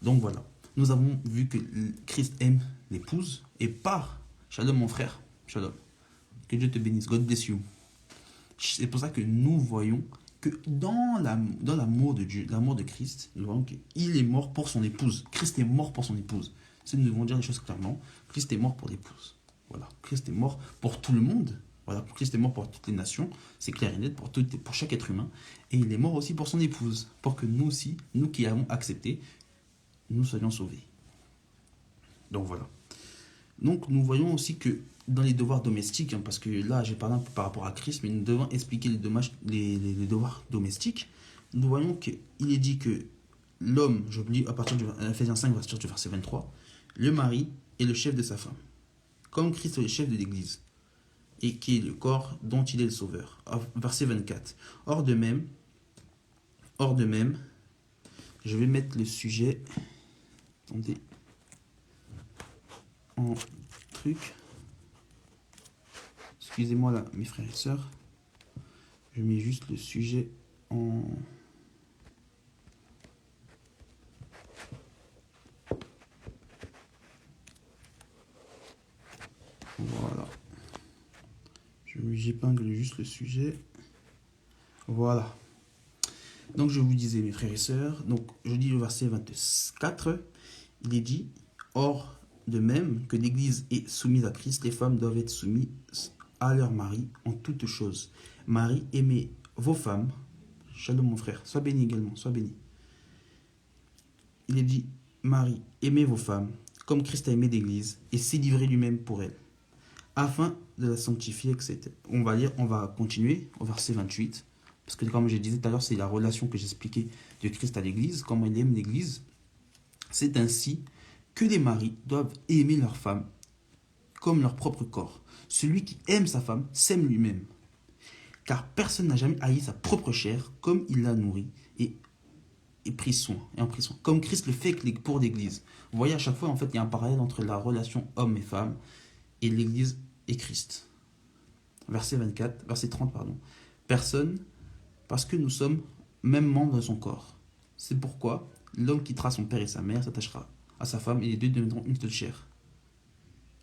Donc voilà. Nous avons vu que Christ aime l'épouse, et par, shalom mon frère, shalom, que Dieu te bénisse, God bless you. C'est pour ça que nous voyons que dans l'amour de Dieu, l'amour de Christ, nous voyons qu'il est mort pour son épouse. Christ est mort pour son épouse. Si nous devons dire les choses clairement, Christ est mort pour l'épouse. Voilà. Christ est mort pour tout le monde. Voilà. Christ est mort pour toutes les nations. C'est clair et net pour chaque être humain. Et il est mort aussi pour son épouse. Pour que nous aussi, nous qui avons accepté, nous soyons sauvés. Donc voilà. Donc nous voyons aussi que dans les devoirs domestiques, parce que là j'ai parlé un peu par rapport à Christ, mais nous devons expliquer les devoirs domestiques. Nous voyons qu'il est dit que l'homme, j'oublie à partir du Ephésiens 5, du verset 23, le mari est le chef de sa femme, comme Christ est le chef de l'Église, et qui est le corps dont il est le sauveur. Verset 24. Or de même, je vais mettre le sujet, attendez, en truc. Excusez-moi là, mes frères et sœurs. Je mets juste le sujet en... Voilà. J'épingle juste le sujet. Voilà. Donc je vous disais, mes frères et sœurs, donc je dis le verset 24, il est dit, or de même que l'Église est soumise à Christ, les femmes doivent être soumises à leur mari en toutes choses. Marie, aimez vos femmes. Shalom mon frère, sois béni également, sois béni. Il est dit, Marie, aimez vos femmes, comme Christ a aimé l'Église, et s'est livré lui-même pour elle, afin de la sanctifier, etc. On va continuer au verset 28, parce que comme je disais tout à l'heure, c'est la relation que j'expliquais de Christ à l'Église, comment il aime l'Église. C'est ainsi que les maris doivent aimer leur femme comme leur propre corps. Celui qui aime sa femme s'aime lui-même. Car personne n'a jamais haï sa propre chair, comme il l'a nourrie et en pris soin. Comme Christ le fait pour l'Église. Vous voyez, à chaque fois, en fait, il y a un parallèle entre la relation homme et femme et l'Église et Christ. Verset 30, pardon. Personne, parce que nous sommes même membres de son corps. C'est pourquoi l'homme quittera son père et sa mère, s'attachera à sa femme, et les deux deviendront une seule chair.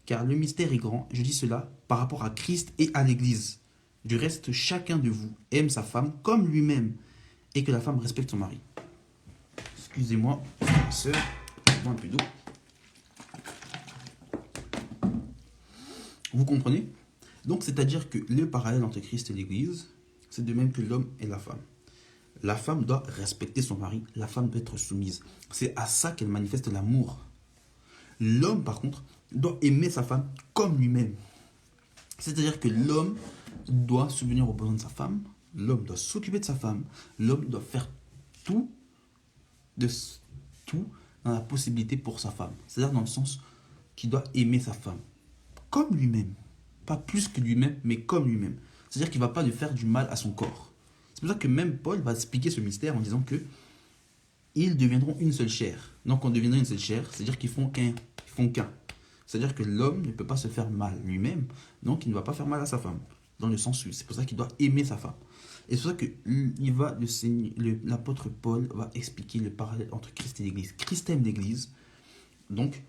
Car le mystère est grand, je dis cela par rapport à Christ et à l'Église. Du reste, chacun de vous aime sa femme comme lui-même, et que la femme respecte son mari. Excusez-moi, sœur, je bois un peu d'eau. Vous comprenez? Donc, c'est-à-dire que le parallèle entre Christ et l'Église, c'est de même que l'homme et la femme. La femme doit respecter son mari, la femme doit être soumise. C'est à ça qu'elle manifeste l'amour. L'homme, par contre, doit aimer sa femme comme lui-même. C'est-à-dire que l'homme doit subvenir aux besoins de sa femme, l'homme doit s'occuper de sa femme, l'homme doit faire tout dans la possibilité pour sa femme. C'est-à-dire dans le sens qu'il doit aimer sa femme comme lui-même. Pas plus que lui-même, mais comme lui-même. C'est-à-dire qu'il ne va pas lui faire du mal à son corps. C'est pour ça que même Paul va expliquer ce mystère en disant que ils deviendront une seule chair. Donc on deviendra une seule chair, c'est-à-dire qu'ils font qu'un. C'est-à-dire que l'homme ne peut pas se faire mal lui-même, donc il ne va pas faire mal à sa femme. Dans le sens où c'est pour ça qu'il doit aimer sa femme. Et c'est pour ça que l'apôtre Paul va expliquer le parallèle entre Christ et l'Église. Christ aime l'Église, donc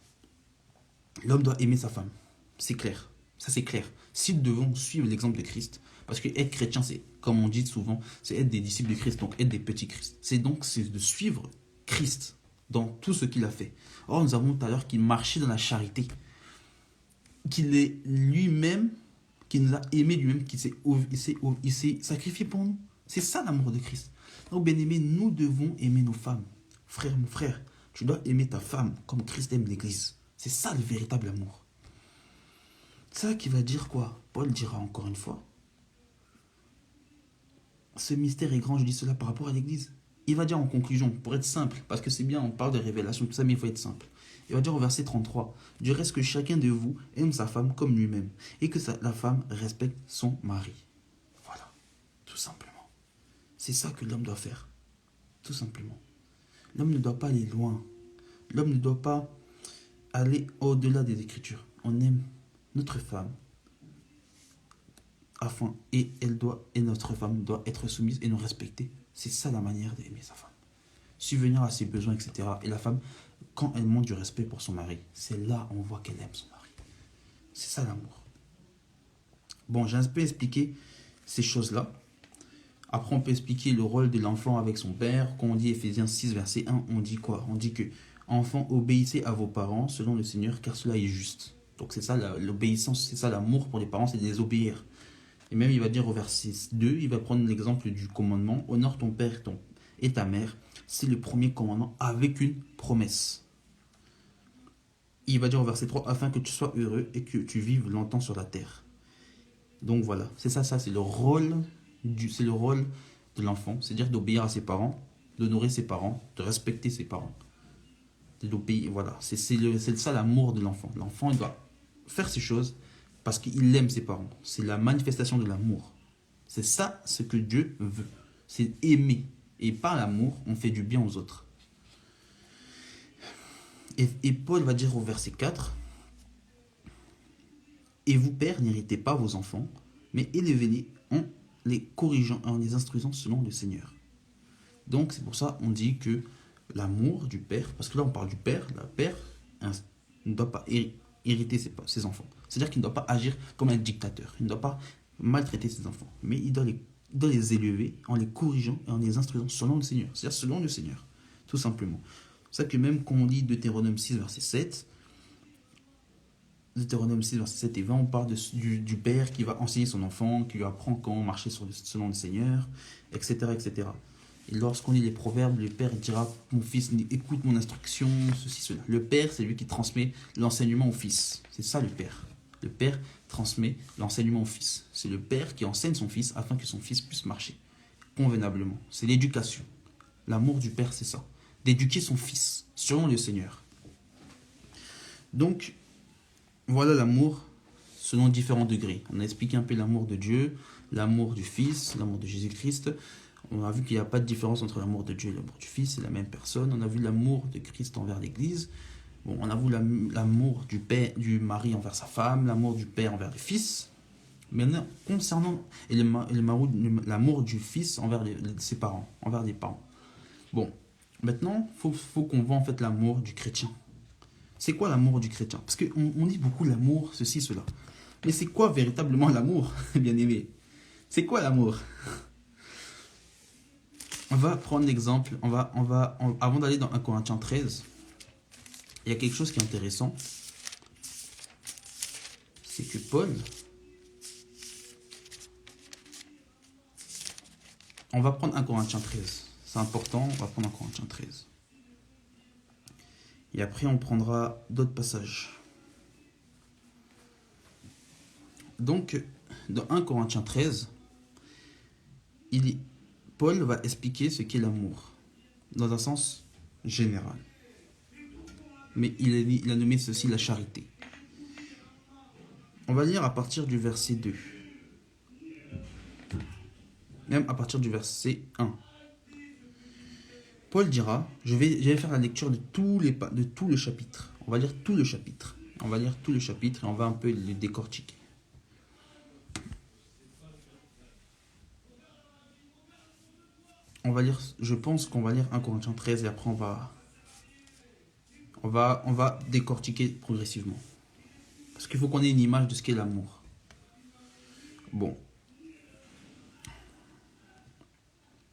l'homme doit aimer sa femme. C'est clair. Ça c'est clair. Si nous devons suivre l'exemple de Christ, parce que être chrétien, c'est, comme on dit souvent, c'est être des disciples de Christ, donc être des petits Christ. C'est de suivre Christ dans tout ce qu'il a fait. Or, nous avons tout à l'heure qu'il marchait dans la charité, qu'il est lui-même, qu'il nous a aimé lui-même, qu'il s'est sacrifié pour nous. C'est ça l'amour de Christ. Donc, bien aimé, nous devons aimer nos femmes. Frère, mon frère, Tu dois aimer ta femme comme Christ aime l'Église. C'est ça le véritable amour. Ça qui va dire quoi? Paul dira encore une fois. Ce mystère est grand, je dis cela par rapport à l'Église. Il va dire en conclusion, pour être simple, parce que c'est bien, on parle de révélation, tout ça, mais il faut être simple. Il va dire au verset 33, du reste que chacun de vous aime sa femme comme lui-même, et que la femme respecte son mari. Voilà, tout simplement. C'est ça que l'homme doit faire, tout simplement. L'homme ne doit pas aller loin. L'homme ne doit pas aller au-delà des Écritures. On aime notre femme, et notre femme doit être soumise et nous respecter. C'est ça la manière d'aimer sa femme. Subvenir à ses besoins, etc. Et la femme, quand elle montre du respect pour son mari, c'est là on voit qu'elle aime son mari. C'est ça l'amour. Bon, j'ai un peu expliqué ces choses-là. Après, on peut expliquer le rôle de l'enfant avec son père. Quand on dit Ephésiens 6, verset 1, on dit quoi? On dit que enfants, obéissez à vos parents selon le Seigneur, car cela est juste. Donc c'est ça l'obéissance, c'est ça l'amour pour les parents, c'est de les obéir. Et même il va dire au verset 2, il va prendre l'exemple du commandement, honore ton père et ta mère. C'est le premier commandement avec une promesse. Il va dire au verset 3, afin que tu sois heureux et que tu vives longtemps sur la terre. Donc voilà, c'est ça, c'est le rôle de l'enfant, c'est-à-dire d'obéir à ses parents, d'honorer ses parents, de respecter ses parents. D'obéir, voilà, c'est ça l'amour de l'enfant. L'enfant, il doit faire ces choses parce qu'il aime ses parents. C'est la manifestation de l'amour. C'est ça ce que Dieu veut. C'est aimer. Et par l'amour, on fait du bien aux autres. Et Paul va dire au verset 4, « Et vous, pères, n'héritez pas vos enfants, mais élevez-les en les corrigeant et en les instruisant selon le Seigneur. » Donc c'est pour ça qu'on dit que l'amour du père, parce que là on parle du père, le père ne doit pas hériter ses enfants. C'est-à-dire qu'il ne doit pas agir comme un dictateur, il ne doit pas maltraiter ses enfants, mais il doit les élever en les corrigeant et en les instruisant selon le Seigneur, c'est-à-dire selon le Seigneur, tout simplement. C'est ça que même quand on lit Deutéronome 6, verset 7, Deutéronome 6, verset 7 et 20, on parle du père qui va enseigner son enfant, qui lui apprend comment marcher selon le Seigneur, etc., etc. Et lorsqu'on lit les proverbes, le père dira, mon fils, écoute mon instruction, ceci, cela. Le père, c'est lui qui transmet l'enseignement au fils. C'est ça le père. Le père transmet l'enseignement au fils. C'est le père qui enseigne son fils afin que son fils puisse marcher convenablement. C'est l'éducation. L'amour du père, c'est ça. D'éduquer son fils selon le Seigneur. Donc, voilà l'amour selon différents degrés. On a expliqué un peu l'amour de Dieu, l'amour du Fils, l'amour de Jésus-Christ. On a vu qu'il n'y a pas de différence entre l'amour de Dieu et l'amour du Fils, c'est la même personne. On a vu l'amour de Christ envers l'Église. Bon, on a vu l'amour du père, du mari envers sa femme, l'amour du père envers le fils. Maintenant, concernant l'amour du fils envers ses parents, envers les parents. Bon, maintenant, faut qu'on voit en fait l'amour du chrétien. C'est quoi l'amour du chrétien? Parce qu'on dit beaucoup l'amour, ceci, cela. Mais c'est quoi véritablement l'amour, bien aimé? C'est quoi l'amour? On va prendre l'exemple, avant d'aller dans 1 Corinthiens 13, il y a quelque chose qui est intéressant. C'est que Paul, on va prendre 1 Corinthiens 13. C'est important, on va prendre 1 Corinthiens 13. Et après, on prendra d'autres passages. Donc, dans 1 Corinthiens 13, Paul va expliquer ce qu'est l'amour, dans un sens général. Mais il a nommé ceci la charité. On va lire à partir du verset 2. Même à partir du verset 1. Paul dira, je vais faire la lecture de tout le chapitre. On va lire tout le chapitre. On va lire tout le chapitre et on va un peu le décortiquer. On va lire, je pense qu'on va lire 1 Corinthiens 13 et après on va décortiquer progressivement. Parce qu'il faut qu'on ait une image de ce qu'est l'amour. Bon.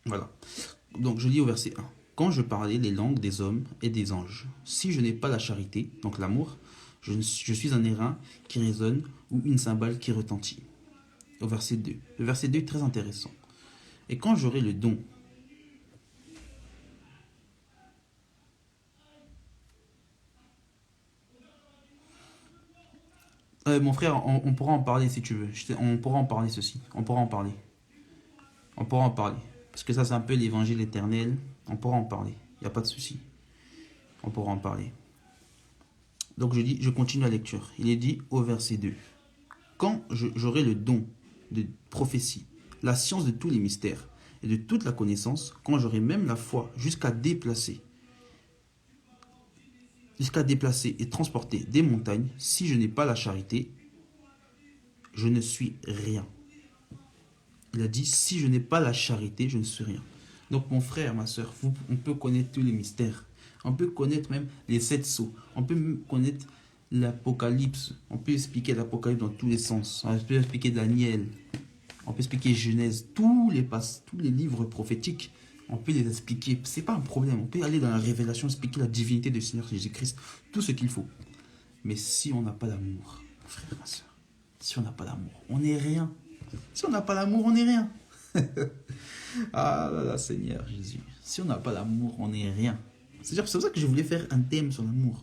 Voilà. Donc je lis au verset 1. Quand je parlais les langues des hommes et des anges, si je n'ai pas la charité, donc l'amour, je suis un airain qui résonne ou une cymbale qui retentit. Au verset 2. Le verset 2 est très intéressant. Et quand j'aurai le don Mon frère, on pourra en parler si tu veux. On pourra en parler ceci. On pourra en parler. On pourra en parler. Parce que ça, c'est un peu l'évangile éternel. On pourra en parler. Il n'y a pas de souci. On pourra en parler. Donc je continue la lecture. Il est dit au verset 2. Quand j'aurai le don de prophétie, la science de tous les mystères et de toute la connaissance, quand j'aurai même la foi jusqu'à déplacer et transporter des montagnes, si je n'ai pas la charité, je ne suis rien. Il a dit, si je n'ai pas la charité, je ne suis rien. Donc mon frère, ma soeur, on peut connaître tous les mystères. On peut connaître même les 7 sceaux. On peut même connaître l'Apocalypse. On peut expliquer l'Apocalypse dans tous les sens. On peut expliquer Daniel. On peut expliquer Genèse. Tous les livres prophétiques, on peut les expliquer. C'est pas un problème. On peut aller dans la révélation, expliquer la divinité du Seigneur Jésus-Christ. Tout ce qu'il faut. Mais si on n'a pas d'amour, mon frère, ma soeur, si on n'a pas d'amour, on n'est rien. Si on n'a pas d'amour, on n'est rien. Ah là là, Seigneur Jésus. Si on n'a pas d'amour, on n'est rien. C'est pour ça que je voulais faire un thème sur l'amour.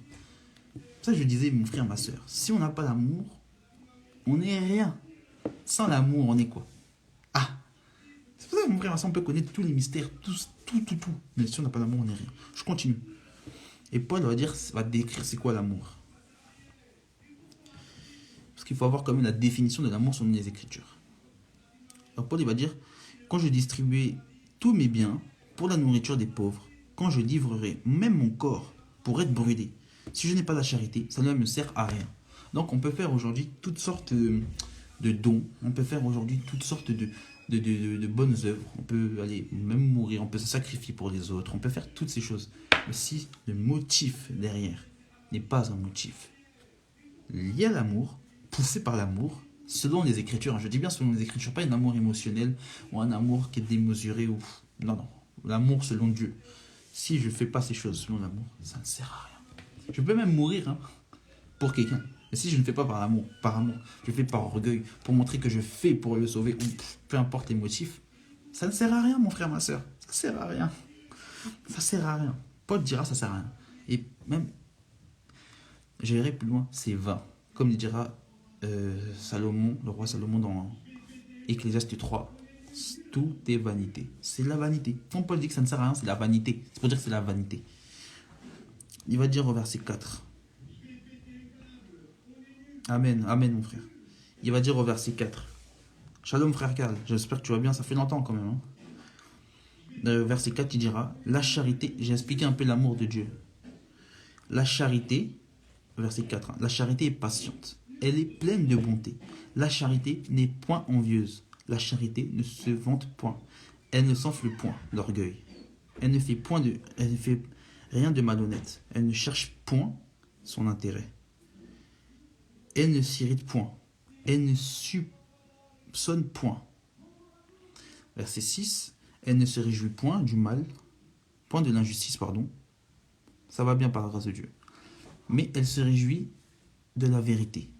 C'est pour ça que je disais, mon frère, ma soeur, si on n'a pas d'amour, on n'est rien. Sans l'amour, on est quoi? Ah, c'est pour ça que mon frère, ma soeur, on peut connaître tous les mystères, tout. Mais si on n'a pas d'amour, on n'est rien. Je continue. Et Paul va décrire c'est quoi l'amour. Parce qu'il faut avoir quand même la définition de l'amour selon les Écritures. Alors Paul, il va dire, quand je distribuerai tous mes biens pour la nourriture des pauvres, quand je livrerai même mon corps pour être brûlé, si je n'ai pas la charité, ça ne me sert à rien. Donc on peut faire aujourd'hui toutes sortes de dons, on peut faire aujourd'hui toutes sortes de bonnes œuvres, on peut aller même mourir, on peut se sacrifier pour les autres, on peut faire toutes ces choses. Mais si le motif derrière n'est pas un motif lié à l'amour, poussé par l'amour, selon les Écritures, je dis bien selon les Écritures, pas un amour émotionnel ou un amour qui est démesuré, ou non, l'amour selon Dieu. Si je ne fais pas ces choses selon l'amour, ça ne sert à rien. Je peux même mourir pour quelqu'un. Mais si je ne fais pas par amour, je fais par orgueil, pour montrer que je fais pour le sauver, ou peu importe les motifs, ça ne sert à rien, mon frère, ma soeur. Ça ne sert à rien. Ça ne sert à rien. Paul dira ça ne sert à rien. Et même, j'irai plus loin, c'est vain. Comme le dira Salomon, le roi Salomon dans Ecclésiaste 3. Tout est vanité. C'est la vanité. Quand Paul dit que ça ne sert à rien, c'est la vanité. C'est pour dire que c'est la vanité. Il va dire au verset 4. Amen, amen mon frère. Il va dire au verset 4. Shalom frère Karl, j'espère que tu vas bien, ça fait longtemps quand même. Verset 4, il dira, la charité, j'ai expliqué un peu l'amour de Dieu. La charité, verset 4, la charité est patiente. Elle est pleine de bonté. La charité n'est point envieuse. La charité ne se vante point. Elle ne s'enfle point d'orgueil. Elle ne fait rien de malhonnête. Elle ne cherche point son intérêt. Elle ne s'irrite point. Elle ne soupçonne point. Verset 6. Elle ne se réjouit point du mal, point de l'injustice, pardon. Ça va bien par la grâce de Dieu. Mais elle se réjouit de la vérité.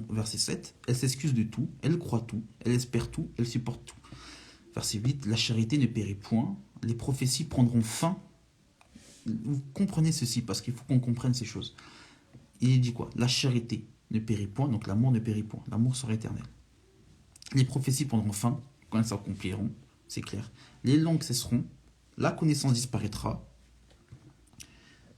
Verset 7, elle s'excuse de tout, elle croit tout, elle espère tout, elle supporte tout. Verset 8, la charité ne périt point, les prophéties prendront fin. Vous comprenez ceci, parce qu'il faut qu'on comprenne ces choses. Il dit quoi? La charité ne périt point, donc l'amour ne périt point, l'amour sera éternel. Les prophéties prendront fin, quand elles s'accompliront, c'est clair. Les langues cesseront, la connaissance disparaîtra.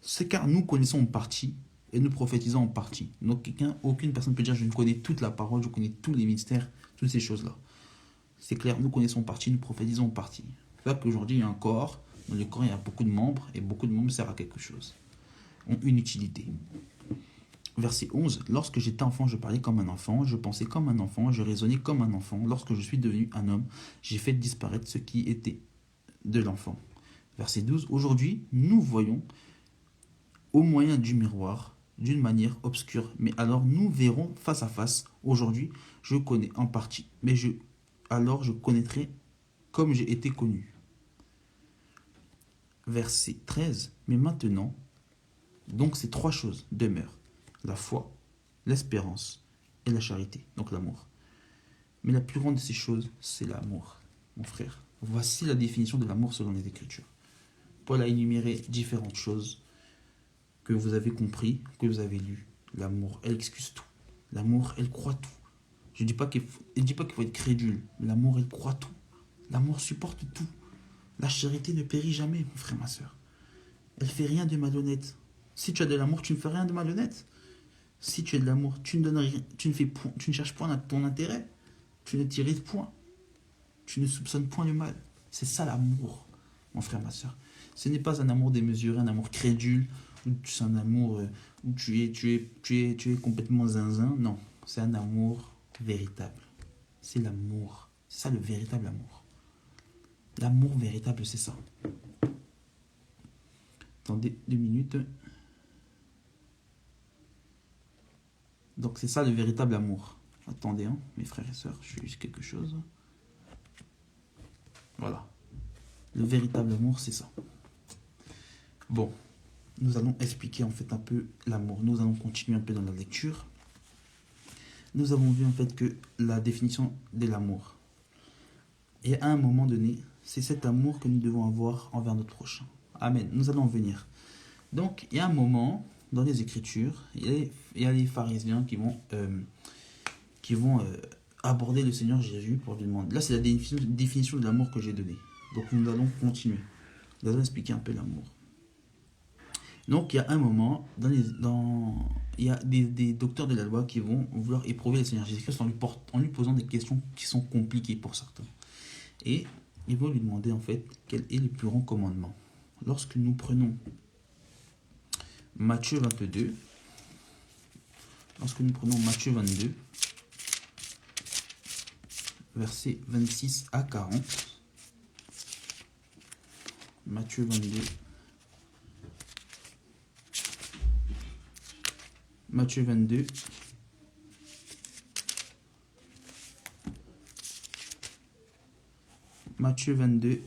C'est car nous connaissons en partie, et nous prophétisons en partie. Donc aucune personne ne peut dire je connais toute la parole, je connais tous les mystères, toutes ces choses-là. C'est clair, nous connaissons en partie, nous prophétisons en partie. C'est vrai qu'aujourd'hui il y a un corps, dans le corps il y a beaucoup de membres, et beaucoup de membres servent à quelque chose, ont une utilité. Verset 11, lorsque j'étais enfant, je parlais comme un enfant, je pensais comme un enfant, je raisonnais comme un enfant. Lorsque je suis devenu un homme, j'ai fait disparaître ce qui était de l'enfant. Verset 12, aujourd'hui nous voyons au moyen du miroir, d'une manière obscure, mais alors nous verrons face à face. Aujourd'hui, je connais en partie, mais alors je connaîtrai comme j'ai été connu. Verset 13, mais maintenant, donc ces 3 choses demeurent, la foi, l'espérance et la charité, donc l'amour. Mais la plus grande de ces choses, c'est l'amour, mon frère. Voici la définition de l'amour selon les Écritures. Paul a énuméré différentes choses que vous avez compris, que vous avez lu. L'amour, elle excuse tout. L'amour, elle croit tout. Je ne dis pas dis pas qu'il faut être crédule. L'amour, elle croit tout. L'amour supporte tout. La charité ne périt jamais, mon frère, ma soeur. Elle fait rien de malhonnête. Si tu as de l'amour, tu ne fais rien de malhonnête. Si tu as de l'amour, tu ne donnes rien, tu ne cherches point ton intérêt. Tu ne t'irrites point. Tu ne soupçonnes point le mal. C'est ça l'amour, mon frère, ma soeur. Ce n'est pas un amour démesuré, un amour crédule, ou c'est un amour où tu es complètement zinzin. Non, c'est un amour véritable. C'est l'amour. C'est ça le véritable amour. L'amour véritable, c'est ça. Attendez 2 minutes. Donc c'est ça le véritable amour. Attendez, hein, mes frères et sœurs, je fais juste quelque chose. Voilà. Le véritable amour, c'est ça. Bon, nous allons expliquer en fait un peu l'amour. Nous allons continuer un peu dans la lecture. Nous avons vu en fait que la définition de l'amour. Et à un moment donné, c'est cet amour que nous devons avoir envers notre prochain. Amen. Nous allons en venir. Donc, il y a un moment dans les Écritures, il y a les pharisiens qui vont aborder le Seigneur Jésus pour lui demander. Là, c'est la définition de l'amour que j'ai donnée. Donc, nous allons continuer. Nous allons expliquer un peu l'amour. Donc, il y a un moment, il y a des docteurs de la loi qui vont vouloir éprouver le Seigneur Jésus-Christ en lui posant des questions qui sont compliquées pour certains. Et ils vont lui demander en fait quel est le plus grand commandement. Lorsque nous prenons Matthieu 22, versets 26 à 40, Matthieu 22, Matthieu 22, Matthieu 22,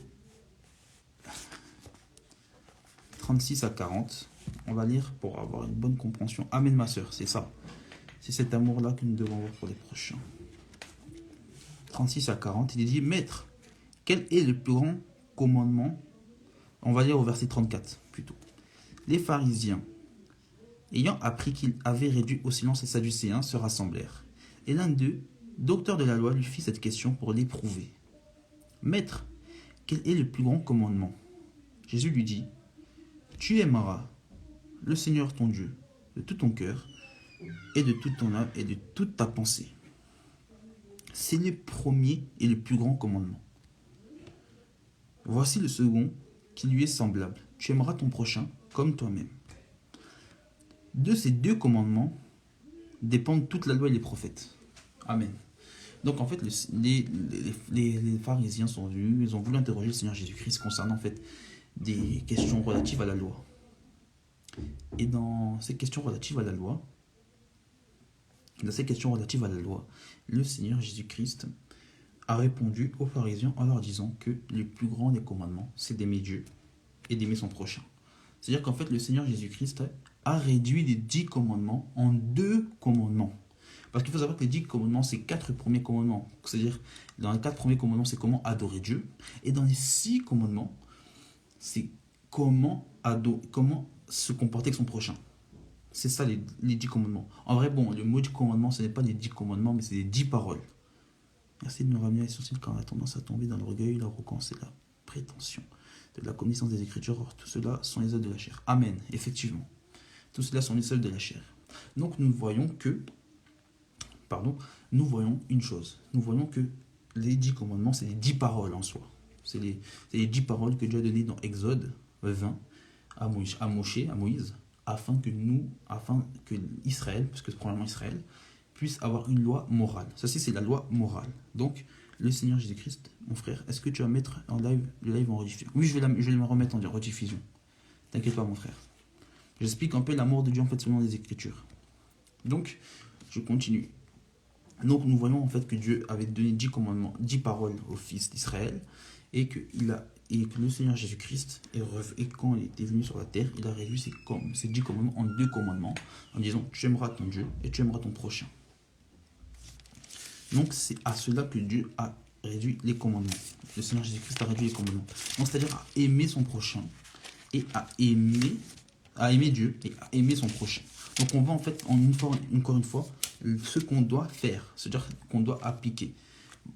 36 à 40. On va lire pour avoir une bonne compréhension. Amen, ma soeur, c'est ça. C'est cet amour-là que nous devons avoir pour les prochains. 36 à 40, il dit, Maître, quel est le plus grand commandement? On va lire au verset 34 plutôt. Les pharisiens, ayant appris qu'il avait réduit au silence les Sadducéens, se rassemblèrent. Et l'un d'eux, docteur de la loi, lui fit cette question pour l'éprouver. Maître, quel est le plus grand commandement? Jésus lui dit, tu aimeras le Seigneur ton Dieu de tout ton cœur et de toute ton âme et de toute ta pensée. C'est le premier et le plus grand commandement. Voici le second qui lui est semblable. Tu aimeras ton prochain comme toi-même. De ces deux commandements dépendent toute la loi et les prophètes. Amen. Donc en fait, les pharisiens sont venus, ils ont voulu interroger le Seigneur Jésus-Christ concernant en fait des questions relatives à la loi. Et dans ces questions relatives à la loi, le Seigneur Jésus-Christ a répondu aux pharisiens en leur disant que le plus grand des commandements, c'est d'aimer Dieu et d'aimer son prochain. C'est-à-dire qu'en fait, le Seigneur Jésus-Christ a réduit les 10 commandements en 2 commandements. Parce qu'il faut savoir que les 10 commandements, c'est 4 premiers commandements. C'est-à-dire, dans les 4 premiers commandements, c'est comment adorer Dieu. Et dans les 6 commandements, c'est comment se comporter avec son prochain. C'est ça les 10 commandements. En vrai, bon, le mot du commandement, ce n'est pas les 10 commandements, mais c'est les 10 paroles. Merci de nous ramener à l'essentiel quand on a tendance à tomber dans l'orgueil, l'arrogance et la prétention de la connaissance des Écritures. Or, tout cela sont les œuvres de la chair. Amen, effectivement. Tout cela sont les œuvres de la chair. Donc, nous voyons une chose. Nous voyons que les 10 commandements, c'est les 10 paroles en soi. C'est les 10 paroles que Dieu a données dans Exode 20 à Moïse, afin que Israël, parce que c'est probablement Israël, puisse avoir une loi morale. Ça, c'est la loi morale. Donc, le Seigneur Jésus-Christ, mon frère, est-ce que tu vas mettre le live en rediffusion? Oui, je vais me remettre en rediffusion. T'inquiète pas, mon frère. J'explique un peu l'amour de Dieu, en fait, selon les Écritures. Donc, je continue. Donc, nous voyons, en fait, que Dieu avait donné 10 commandements, 10 paroles au fils d'Israël, et que le Seigneur Jésus-Christ, et quand il était venu sur la terre, il a réduit ces 10 commandements en 2 commandements, en disant, tu aimeras ton Dieu et tu aimeras ton prochain. Donc, c'est à cela que Dieu a réduit les commandements. Le Seigneur Jésus-Christ a réduit les commandements. Donc, c'est-à-dire à aimer son prochain et à aimer Dieu et à aimer son prochain. Donc, on va en fait, encore une fois, ce qu'on doit faire, c'est-à-dire qu'on doit appliquer.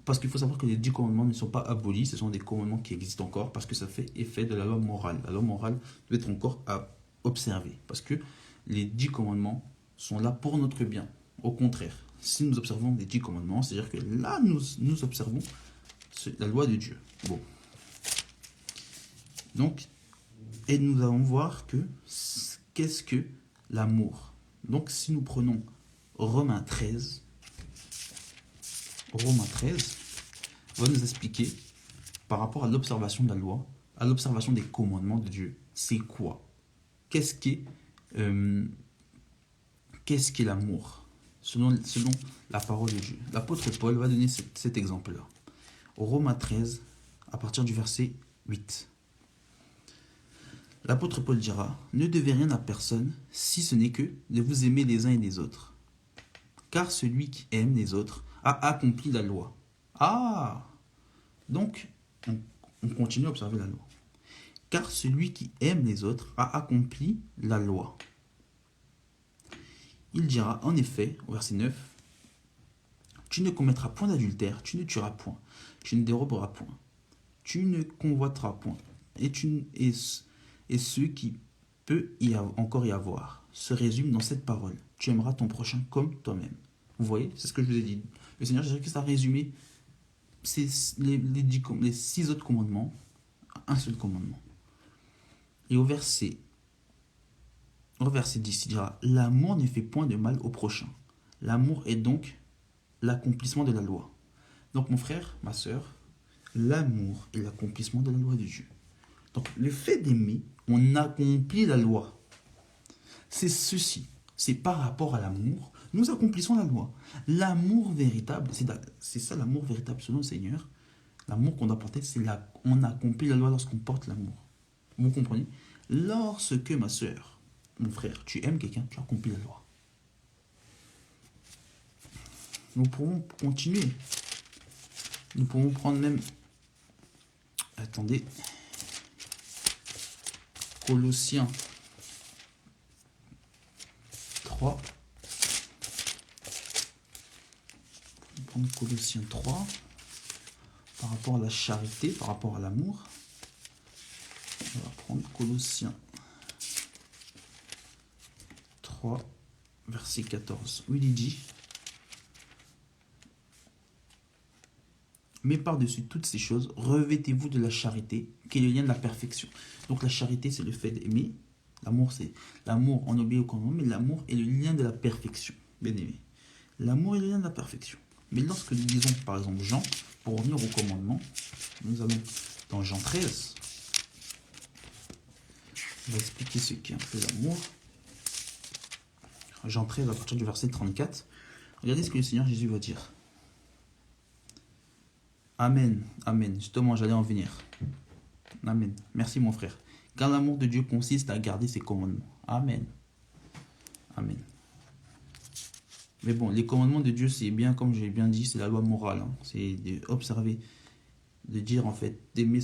Parce qu'il faut savoir que les 10 commandements ne sont pas abolis, ce sont des commandements qui existent encore parce que ça fait effet de la loi morale. La loi morale doit être encore à observer parce que les 10 commandements sont là pour notre bien. Au contraire, si nous observons les 10 commandements, c'est-à-dire que là, nous observons la loi de Dieu. Bon. Donc, et nous allons voir que qu'est-ce que l'amour. Donc, si nous prenons Romains 13 va nous expliquer par rapport à l'observation de la loi, à l'observation des commandements de Dieu. C'est quoi? Qu'est-ce qu'est l'amour selon la parole de Dieu? L'apôtre Paul va donner cet exemple-là. Romains 13, à partir du verset 8. L'apôtre Paul dira, « Ne devez rien à personne, si ce n'est que de vous aimer les uns et les autres. Car celui qui aime les autres a accompli la loi. » Ah! Donc, on continue à observer la loi. « Car celui qui aime les autres a accompli la loi. » Il dira, en effet, au verset 9, « Tu ne commettras point d'adultère, tu ne tueras point, tu ne déroberas point, tu ne convoiteras point, et ce qui peut encore y avoir se résume dans cette parole. Tu aimeras ton prochain comme toi-même. » Vous voyez, c'est ce que je vous ai dit. Le Seigneur Jésus-Christ a résumé les 6 autres commandements à un seul commandement. Et au verset 10, il dira, « L'amour ne fait point de mal au prochain. L'amour est donc l'accomplissement de la loi. » Donc mon frère, ma soeur, l'amour est l'accomplissement de la loi de Dieu. Donc le fait d'aimer, on accomplit la loi. C'est ceci. C'est par rapport à l'amour, nous accomplissons la loi. L'amour véritable, c'est ça l'amour véritable selon le Seigneur. L'amour qu'on doit porter, on accomplit la loi lorsqu'on porte l'amour. Vous comprenez? Lorsque, ma soeur, mon frère, tu aimes quelqu'un, tu accomplis la loi. Nous pourrons continuer. Nous pourrons prendre même... Attendez. Colossiens 3. On va prendre Colossiens 3. Par rapport à la charité, par rapport à l'amour. On va prendre Colossiens 3, verset 14, où il dit, « Mais par-dessus toutes ces choses, revêtez-vous de la charité, qui est le lien de la perfection. » Donc la charité, c'est le fait d'aimer. L'amour, c'est l'amour, on obéit au commandement, mais l'amour est le lien de la perfection, bien aimé. L'amour est le lien de la perfection. Mais lorsque nous lisons, par exemple, Jean, pour revenir au commandement, nous allons dans Jean 13. On va expliquer ce qu'est un peu l'amour. Jean 13, à partir du verset 34. Regardez ce que le Seigneur Jésus va dire. Amen, amen. Justement, j'allais en venir. Amen. Merci mon frère. Car l'amour de Dieu consiste à garder ses commandements. Amen. Amen. Mais bon, les commandements de Dieu, c'est bien, comme j'ai bien dit, c'est la loi morale. Hein. C'est d'observer, de dire en fait, d'aimer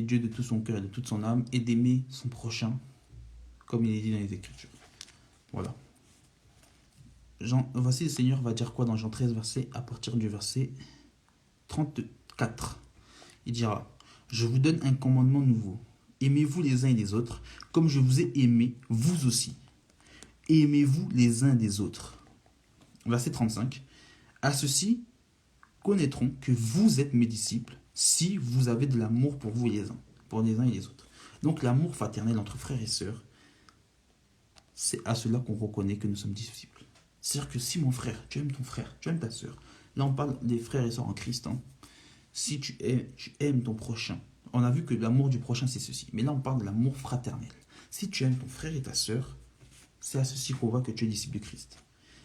Dieu de tout son cœur et de toute son âme, et d'aimer son prochain, comme il est dit dans les Écritures. Voilà. Voici le Seigneur va dire quoi dans Jean 13, à partir du verset 34. Il dira, « Je vous donne un commandement nouveau. Aimez-vous les uns et les autres, comme je vous ai aimé, vous aussi. Aimez-vous les uns des autres. » Verset 35. « À ceci, connaîtront que vous êtes mes disciples, si vous avez de l'amour pour vous pour les uns et les autres. » Donc l'amour fraternel entre frères et sœurs, c'est à cela qu'on reconnaît que nous sommes disciples. C'est-à-dire que si mon frère, tu aimes ton frère, tu aimes ta sœur, là on parle des frères et sœurs en Christ, hein. Si tu aimes ton prochain, on a vu que l'amour du prochain c'est ceci, mais là on parle de l'amour fraternel. Si tu aimes ton frère et ta sœur, c'est à ceci qu'on voit que tu es disciple de Christ.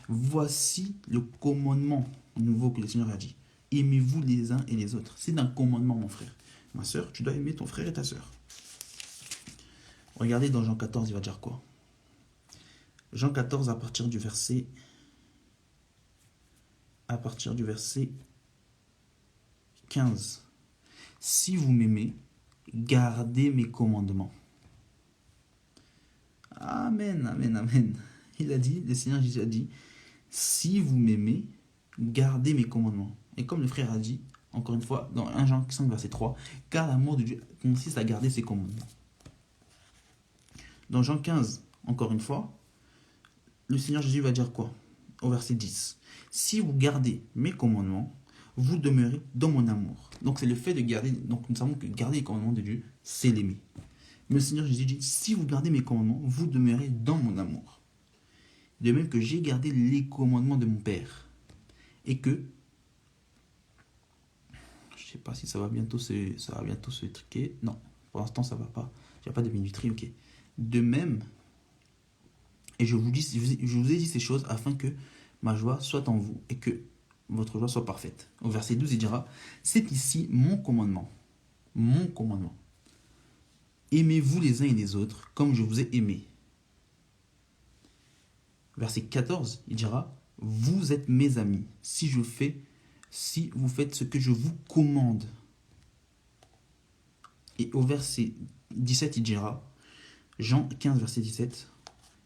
Voici le commandement nouveau que le Seigneur a dit. Aimez-vous les uns et les autres. C'est un commandement, mon frère. Ma sœur, tu dois aimer ton frère et ta sœur. Regardez dans Jean 14, il va dire quoi? Jean 14, à partir du verset 15. « Si vous m'aimez, gardez mes commandements. » Amen, amen, amen. Il a dit, le Seigneur Jésus a dit, si vous m'aimez, gardez mes commandements. Et comme le frère a dit, encore une fois, dans 1 Jean 5, verset 3, car l'amour de Dieu consiste à garder ses commandements. Dans Jean 15, encore une fois, le Seigneur Jésus va dire quoi? Au verset 10. Si vous gardez mes commandements, vous demeurez dans mon amour. Donc c'est le fait de garder, donc nous savons que garder les commandements de Dieu, c'est l'aimer. Mais le Seigneur Jésus dit, si vous gardez mes commandements, vous demeurez dans mon amour. De même que j'ai gardé les commandements de mon Père. Et que, je ne sais pas si ça va bientôt se truquer. Non, pour l'instant ça ne va pas. Il n'y a pas de minuterie, ok. De même, et je vous ai dit ces choses afin que ma joie soit en vous et que votre joie soit parfaite. Au verset 12, il dira, c'est ici mon commandement. Mon commandement. Aimez-vous les uns et les autres comme je vous ai aimé. Verset 14, il dira, vous êtes mes amis si vous faites ce que je vous commande. Et au verset 17, il dira, Jean 15, verset 17,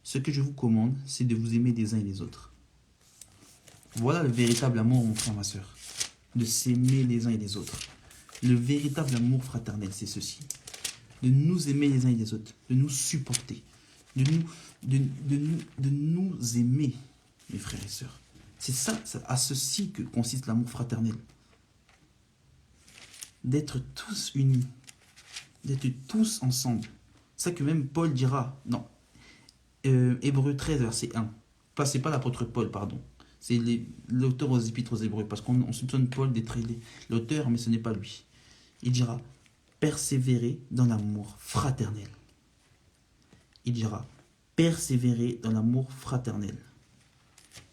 ce que je vous commande, c'est de vous aimer les uns et les autres. Voilà le véritable amour, mon frère, ma soeur. De s'aimer les uns et les autres. Le véritable amour fraternel, c'est ceci. De nous aimer les uns et les autres. De nous supporter. De nous aimer, mes frères et sœurs. C'est ça, à ceci que consiste l'amour fraternel. D'être tous unis. D'être tous ensemble. C'est ça que même Paul dira. Non. Hébreux 13, verset 1. C'est pas l'apôtre Paul, pardon. C'est l'auteur aux Épîtres aux Hébreux. Parce qu'on soupçonne Paul d'être l'auteur, mais ce n'est pas lui. Il dira, persévérer dans l'amour fraternel. Il dira, persévérer dans l'amour fraternel.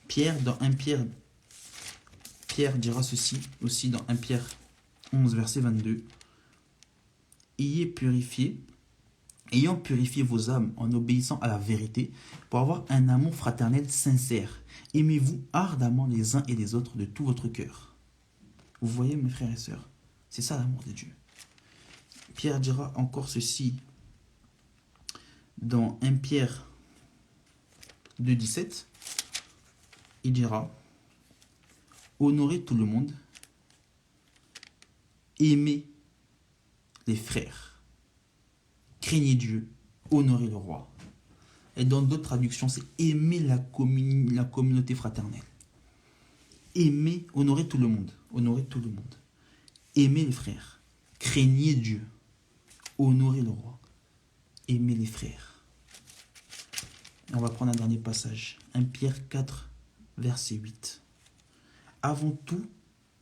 Pierre dira ceci aussi dans 1 Pierre 11, verset 22. Ayant purifié vos âmes en obéissant à la vérité, pour avoir un amour fraternel sincère. Aimez-vous ardemment les uns et les autres de tout votre cœur. Vous voyez, mes frères et sœurs, c'est ça l'amour de Dieu. Pierre dira encore ceci dans 1 Pierre 2, 17. Il dira, honorez tout le monde, aimez les frères, craignez Dieu, honorez le roi. Et dans d'autres traductions, c'est aimer la communauté fraternelle. Aimer, honorer tout le monde. Honorer tout le monde. Aimer les frères. Craignez Dieu. Honorer le roi. Aimer les frères. Et on va prendre un dernier passage. 1 Pierre 4, verset 8. Avant tout,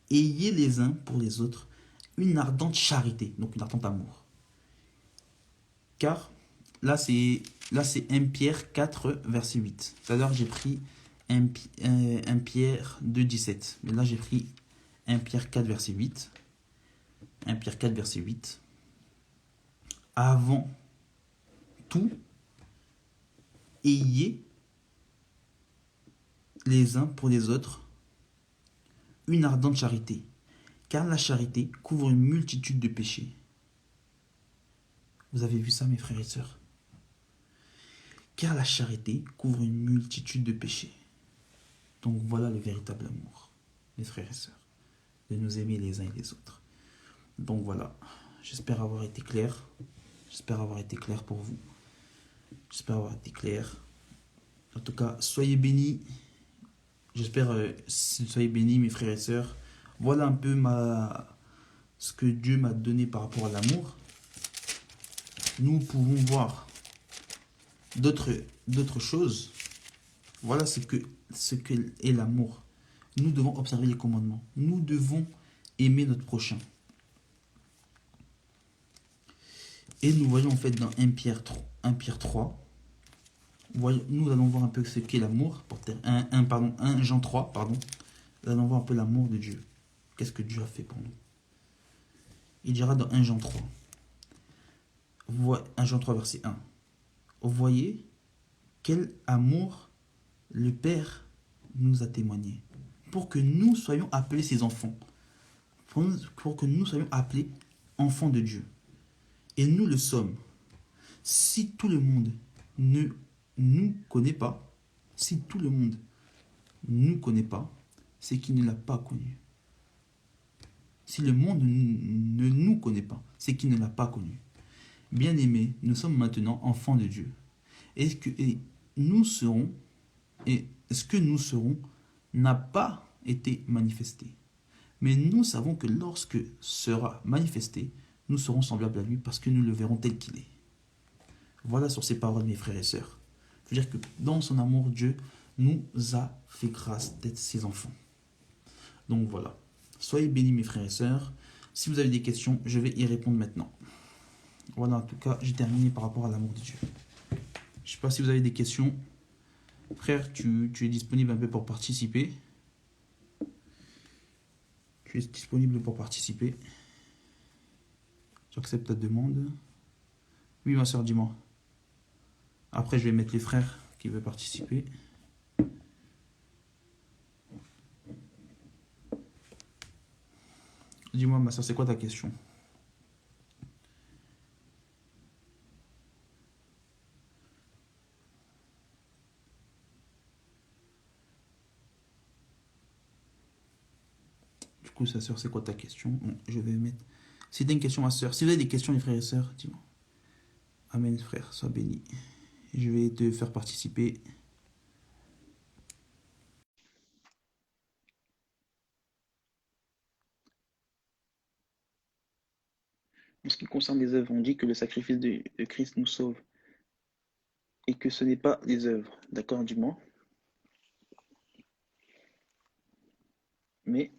ayez les uns pour les autres une ardente charité, donc une ardente amour. Car là c'est 1 Pierre 4, verset 8. C'est-à-dire j'ai pris 1 Pierre 2, 17. Mais là j'ai pris 1 Pierre 4, verset 8. 1 Pierre 4, verset 8. Avant tout, ayez les uns pour les autres une ardente charité. Car la charité couvre une multitude de péchés. Vous avez vu ça, mes frères et sœurs? Car la charité couvre une multitude de péchés. Donc voilà le véritable amour, mes frères et sœurs, de nous aimer les uns et les autres. Donc voilà, j'espère avoir été clair. J'espère avoir été clair pour vous. J'espère avoir été clair. En tout cas, soyez bénis. J'espère soyez bénis, mes frères et sœurs. Voilà un peu ce que Dieu m'a donné par rapport à l'amour. Nous pouvons voir d'autres choses. Voilà ce que est l'amour. Nous devons observer les commandements. Nous devons aimer notre prochain. Et nous voyons en fait dans 1 Pierre 3, nous allons voir un peu ce qu'est l'amour. 1 Jean 3, pardon. Nous allons voir un peu l'amour de Dieu. Qu'est-ce que Dieu a fait pour nous? Il dira dans 1 Jean 3. 1 Jean 3, verset 1. Vous voyez quel amour le Père nous a témoigné pour que nous soyons appelés ses enfants. Pour que nous soyons appelés enfants de Dieu. Et nous le sommes. Si tout le monde ne nous connaît pas, si tout le monde ne nous connaît pas, c'est qu'il ne l'a pas connu. Si le monde ne nous connaît pas, c'est qu'il ne l'a pas connu. Bien-aimés, nous sommes maintenant enfants de Dieu. Et nous serons, et ce que nous serons n'a pas été manifesté. Mais nous savons que lorsque sera manifesté, nous serons semblables à lui parce que nous le verrons tel qu'il est. Voilà sur ces paroles, mes frères et sœurs. Je veux dire que dans son amour, Dieu nous a fait grâce d'être ses enfants. Donc voilà. Soyez bénis, mes frères et sœurs. Si vous avez des questions, je vais y répondre maintenant. Voilà, en tout cas, j'ai terminé par rapport à l'amour de Dieu. Je ne sais pas si vous avez des questions. Frère, tu es disponible un peu pour participer. Tu es disponible pour participer. J'accepte ta demande. Oui, ma soeur, dis-moi. Après, je vais mettre les frères qui veulent participer. Dis-moi, ma soeur, c'est quoi ta question? Du coup, sa soeur, c'est quoi ta question? Bon, je vais mettre... Si tu as une question, ma soeur, si vous avez des questions, les frères et sœurs, dis-moi. Amen, frère, sois béni. Je vais te faire participer. En ce qui concerne les œuvres, on dit que le sacrifice de Christ nous sauve et que ce n'est pas les œuvres. D'accord, dis-moi. Mais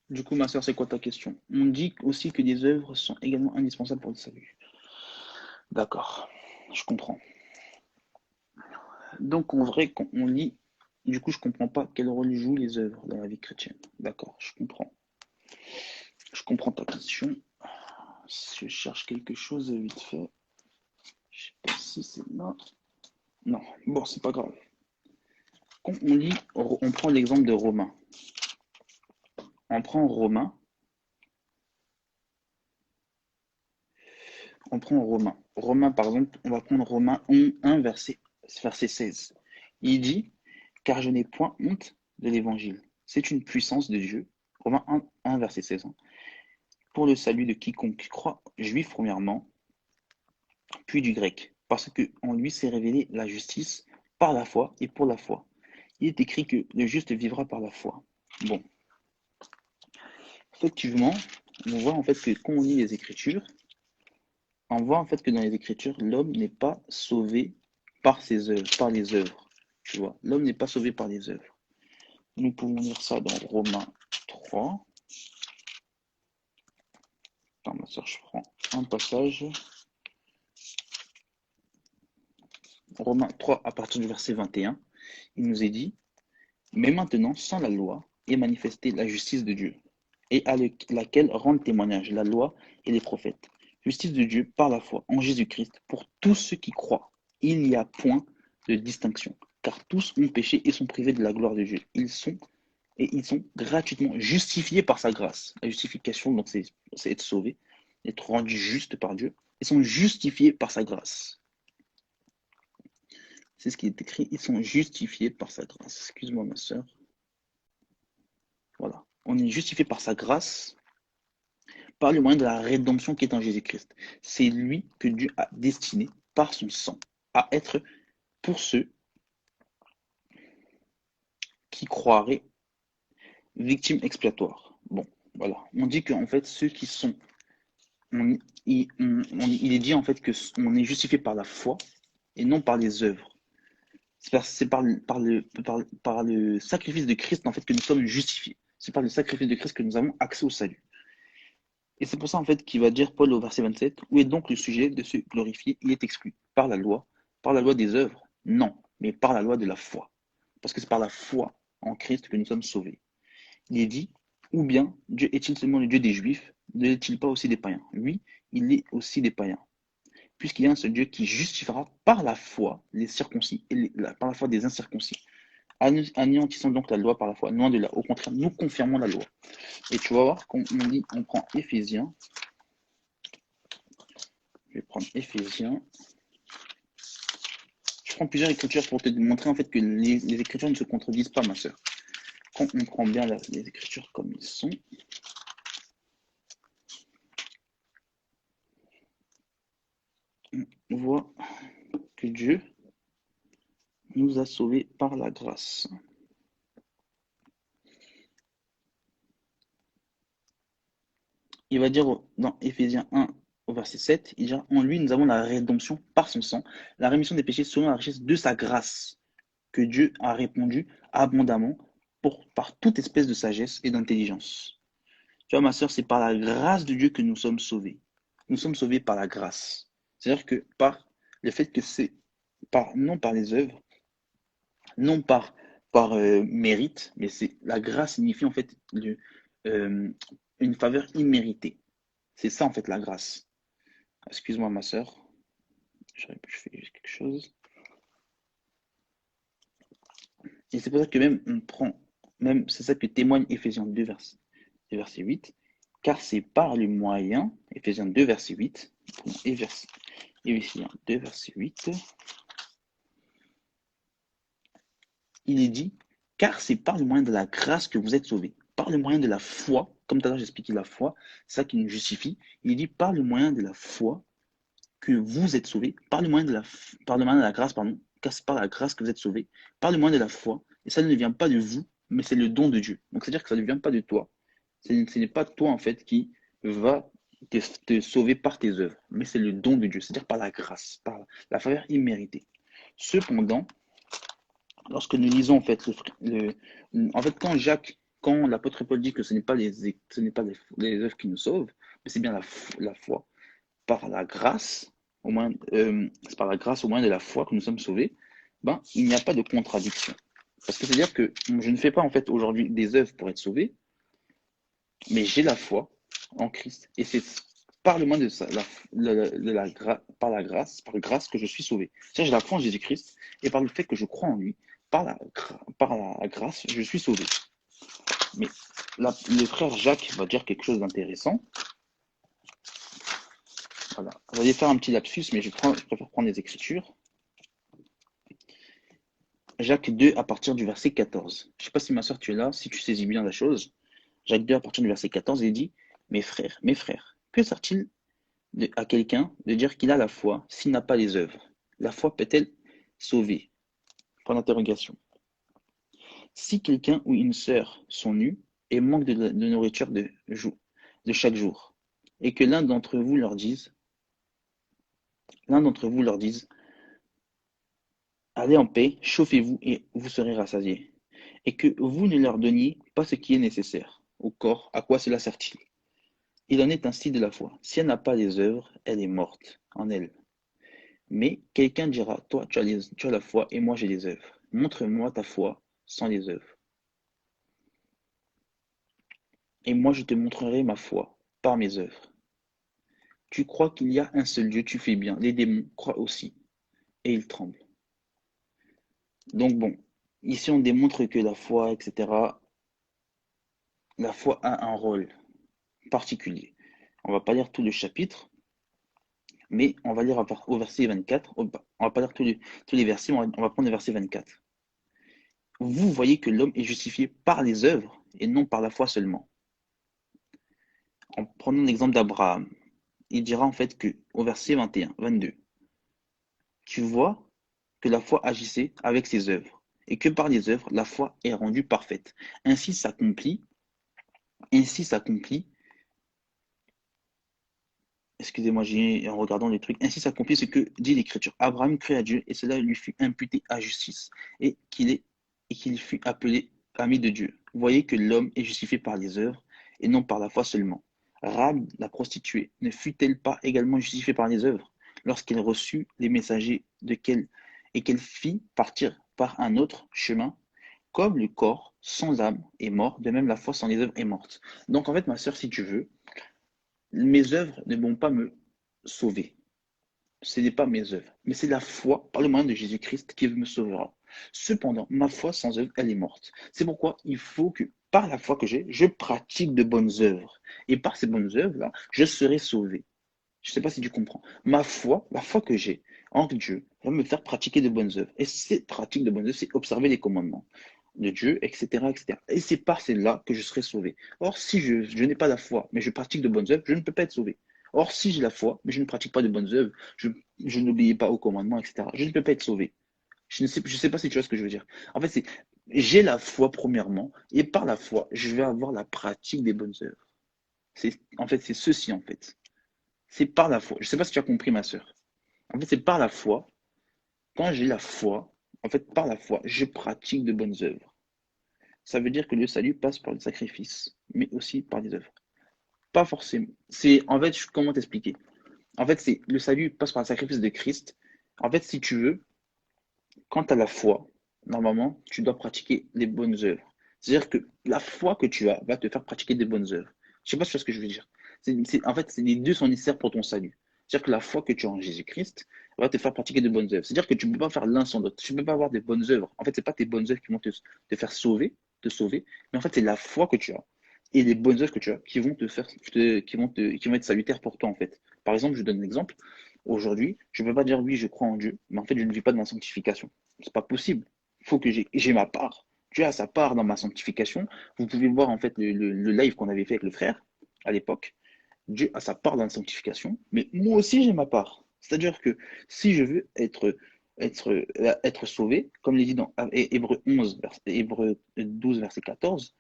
du coup, ma soeur, c'est quoi ta question? On dit aussi que des œuvres sont également indispensables pour le salut. D'accord, je comprends. Donc, en vrai, quand on lit, du coup, je comprends pas quel rôle jouent les œuvres dans la vie chrétienne. D'accord, je comprends. Je comprends ta question. Je cherche quelque chose vite fait. Je sais pas si c'est là. Non, bon, c'est pas grave. Quand on lit, on prend l'exemple de Romain. On prend Romain. On prend Romain. Romain, par exemple, on va prendre Romain 1, verset 16. Il dit, car je n'ai point honte de l'évangile. C'est une puissance de Dieu. Romains 1, verset 16. Pour le salut de quiconque croit, juif premièrement, puis du grec. Parce que en lui s'est révélée la justice par la foi et pour la foi. Il est écrit que le juste vivra par la foi. Bon, effectivement, on voit en fait que quand on lit les Écritures, on voit en fait que dans les Écritures, l'homme n'est pas sauvé par ses œuvres, par les œuvres. Tu vois, l'homme n'est pas sauvé par les œuvres. Nous pouvons lire ça dans Romains 3. Attends, ma soeur, je prends un passage. Romains 3, à partir du verset 21, il nous est dit, mais maintenant, sans la loi, est manifestée la justice de Dieu, et à laquelle rendent témoignage la loi et les prophètes. Justice de Dieu par la foi en Jésus-Christ pour tous ceux qui croient. Il n'y a point de distinction, car tous ont péché et sont privés de la gloire de Dieu. Ils sont gratuitement justifiés par sa grâce. La justification, donc, c'est être sauvé, être rendu juste par Dieu. Ils sont justifiés par sa grâce. C'est ce qui est écrit, ils sont justifiés par sa grâce. Excuse-moi, ma soeur. Voilà. On est justifié par sa grâce, par le moyen de la rédemption qui est en Jésus-Christ. C'est lui que Dieu a destiné, par son sang, à être pour ceux qui croiraient victimes expiatoires. Bon, voilà. On dit qu'en fait, ceux qui sont... il est dit en fait qu'on est justifié par la foi et non par les œuvres. C'est par le sacrifice de Christ en fait que nous sommes justifiés. C'est par le sacrifice de Christ que nous avons accès au salut. Et c'est pour ça en fait qu'il va dire Paul au verset 27, où est donc le sujet de se glorifier? Il est exclu par la loi des œuvres, non, mais par la loi de la foi. Parce que c'est par la foi en Christ que nous sommes sauvés. Il est dit, ou bien Dieu est-il seulement le Dieu des Juifs? n'est-il pas aussi des païens? Oui, il est aussi des païens, puisqu'il y a un seul Dieu qui justifiera par la foi les circoncis et par la foi des incirconcis, anéantissant donc la loi par la foi, loin de là. Au contraire, nous confirmons la loi. Et tu vas voir, quand on prend Éphésiens, je vais prendre Éphésiens, je prends plusieurs écritures pour te montrer en fait que les écritures ne se contredisent pas, ma sœur. Quand on prend bien les écritures comme ils sont, on voit que Dieu nous a sauvés par la grâce. Il va dire dans Éphésiens 1 au verset 7, il dira, en lui nous avons la rédemption par son sang, la rémission des péchés selon la richesse de sa grâce, que Dieu a répandu abondamment par toute espèce de sagesse et d'intelligence. Tu vois, ma sœur, c'est par la grâce de Dieu que nous sommes sauvés. Nous sommes sauvés par la grâce. C'est-à-dire que par le fait que c'est non par les œuvres, non par mérite, mais c'est la grâce signifie en fait euh, une faveur imméritée. C'est ça en fait la grâce. Excuse-moi ma sœur, je fais quelque chose. Et c'est pour ça que même on prend, même c'est ça que témoigne Éphésiens 2 verset 8, car c'est par le moyen, Éphésiens 2 verset 8, Éphésiens 2 verset 8, il est dit, car c'est par le moyen de la grâce que vous êtes sauvés, par le moyen de la foi, comme tout à l'heure j'ai expliqué la foi, c'est ça qui nous justifie, il dit par le moyen de la foi que vous êtes sauvés, par le moyen de la grâce, pardon, car c'est par la grâce que vous êtes sauvés, par le moyen de la foi, et ça ne vient pas de vous, mais c'est le don de Dieu. Donc c'est-à-dire que ça ne vient pas de toi, ce n'est pas toi en fait qui va te sauver par tes œuvres, mais c'est le don de Dieu, c'est-à-dire par la grâce, par la faveur imméritée. Cependant, lorsque nous lisons en fait, en fait quand l'apôtre Paul dit que ce n'est pas les œuvres qui nous sauvent, mais c'est bien la foi, par la grâce, c'est par la grâce au moyen de la foi que nous sommes sauvés, ben, il n'y a pas de contradiction. Parce que c'est-à-dire que je ne fais pas en fait aujourd'hui des œuvres pour être sauvé, mais j'ai la foi en Christ. Et c'est par le moyen par grâce que je suis sauvé. C'est-à-dire j'ai la foi en Jésus-Christ, et par le fait que je crois en lui, par la grâce, je suis sauvé. Mais le frère Jacques va dire quelque chose d'intéressant. Voilà. On va faire un petit lapsus, mais je préfère prendre les Écritures. Jacques 2 à partir du verset 14. Je ne sais pas si ma soeur tu es là, si tu saisis bien la chose. Jacques 2 à partir du verset 14, il dit, mes frères, que sert-il à quelqu'un de dire qu'il a la foi s'il n'a pas les œuvres? La foi peut-elle sauver? Point d'interrogation. Si quelqu'un ou une sœur sont nus et manquent de nourriture de chaque jour, et que l'un d'entre vous leur dise, allez en paix, chauffez-vous et vous serez rassasiés, et que vous ne leur donniez pas ce qui est nécessaire au corps, à quoi cela sert-il? Il en est ainsi de la foi. Si elle n'a pas les œuvres, elle est morte en elle. Mais quelqu'un dira, toi tu as la foi et moi j'ai les œuvres. Montre-moi ta foi sans les œuvres. Et moi je te montrerai ma foi par mes œuvres. Tu crois qu'il y a un seul Dieu, tu fais bien. Les démons croient aussi, et ils tremblent. Donc bon, ici on démontre que la foi, etc., la foi a un rôle particulier. On va pas lire tout le chapitre, mais on va lire au verset 24. On va pas lire tous les versets, on va prendre le verset 24. Vous voyez que l'homme est justifié par les œuvres et non par la foi seulement. En prenant l'exemple d'Abraham, il dira en fait que au verset 21, 22, tu vois que la foi agissait avec ses œuvres et que par les œuvres, la foi est rendue parfaite. Ainsi s'accomplit, ainsi s'accomplit excusez-moi, en regardant les trucs, ainsi s'accomplit ce que dit l'Écriture. Abraham crut à Dieu et cela lui fut imputé à justice et qu'il fut appelé ami de Dieu. Vous voyez que l'homme est justifié par les œuvres et non par la foi seulement. Rahab, la prostituée, ne fut-elle pas également justifiée par les œuvres lorsqu'elle reçut les messagers et qu'elle fit partir par un autre chemin? Comme le corps sans âme est mort, de même la foi sans les œuvres est morte. Donc en fait, ma sœur, si tu veux, Mes œuvres ne vont pas me sauver. Ce n'est pas mes œuvres, mais c'est la foi par le moyen de Jésus-Christ qui me sauvera. Cependant, ma foi sans œuvre, elle est morte. C'est pourquoi il faut que, par la foi que j'ai, je pratique de bonnes œuvres. Et par ces bonnes œuvres-là, je serai sauvé. Je ne sais pas si tu comprends. Ma foi, la foi que j'ai en Dieu, va me faire pratiquer de bonnes œuvres. Et cette pratique de bonnes œuvres, c'est observer les commandements de Dieu, etc., etc. Et c'est par cela que je serai sauvé. Or, si je n'ai pas la foi, mais je pratique de bonnes œuvres, je ne peux pas être sauvé. Or, si j'ai la foi, mais je ne pratique pas de bonnes œuvres, je n'obéis pas aux commandements, etc., je ne peux pas être sauvé. Je ne sais pas si tu vois ce que je veux dire. En fait, c'est j'ai la foi premièrement, et par la foi, je vais avoir la pratique des bonnes œuvres. En fait, c'est ceci, en fait. C'est par la foi. Je ne sais pas si tu as compris, ma sœur. En fait, c'est par la foi. Quand j'ai la foi, en fait, par la foi, je pratique de bonnes œuvres. Ça veut dire que le salut passe par le sacrifice, mais aussi par les œuvres. Pas forcément. En fait, comment t'expliquer? En fait, c'est le salut passe par le sacrifice de Christ. En fait, si tu veux, quand tu as la foi, normalement, tu dois pratiquer les bonnes œuvres. C'est-à-dire que la foi que tu as va te faire pratiquer des bonnes œuvres. Je ne sais pas si tu vois ce que je veux dire. En fait, les deux sont nécessaires pour ton salut. C'est-à-dire que la foi que tu as en Jésus-Christ va te faire pratiquer de bonnes œuvres. C'est-à-dire que tu ne peux pas faire l'un sans l'autre. Tu ne peux pas avoir des bonnes œuvres. En fait, ce n'est pas tes bonnes œuvres qui vont te faire sauver, mais en fait, c'est la foi que tu as et les bonnes œuvres que tu as qui vont te faire, qui vont être salutaires pour toi, en fait. Par exemple, je donne un exemple. Aujourd'hui, je ne peux pas dire oui, je crois en Dieu, mais en fait, je ne vis pas de ma sanctification. C'est pas possible. Il faut que j'ai ma part. Dieu a sa part dans ma sanctification. Vous pouvez voir en fait le live qu'on avait fait avec le frère à l'époque. Dieu a sa part dans la sanctification, mais moi aussi j'ai ma part. C'est-à-dire que si je veux être sauvé, comme il est dit dans Hébreu 12, verset 14,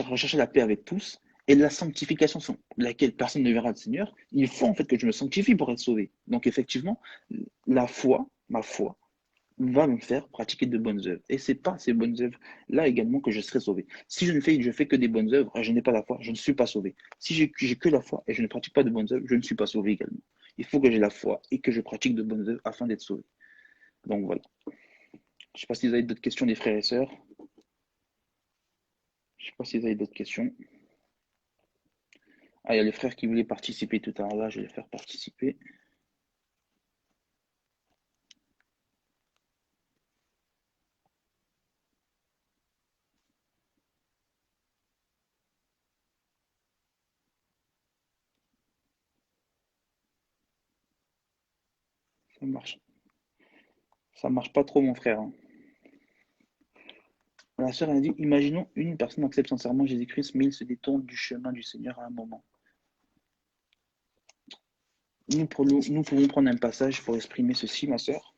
rechercher la paix avec tous et la sanctification sans laquelle personne ne verra le Seigneur, il faut en fait que je me sanctifie pour être sauvé. Donc effectivement, la foi, ma foi, va me faire pratiquer de bonnes œuvres. Et c'est par ces bonnes œuvres-là également que je serai sauvé. Si je fais que des bonnes œuvres et je n'ai pas la foi, je ne suis pas sauvé. Si j'ai que la foi et je ne pratique pas de bonnes œuvres, je ne suis pas sauvé également. Il faut que j'ai la foi et que je pratique de bonnes œuvres afin d'être sauvé. Donc voilà. Je ne sais pas si vous avez d'autres questions des frères et sœurs. Je ne sais pas si vous avez d'autres questions. Ah, il y a le frère qui voulait participer tout à l'heure là, je vais le faire participer. Ça marche. Ça marche pas trop, mon frère, hein. La sœur a dit, imaginons une personne accepte sincèrement Jésus-Christ, mais il se détourne du chemin du Seigneur à un moment. Nous pouvons prendre un passage pour exprimer ceci, ma sœur.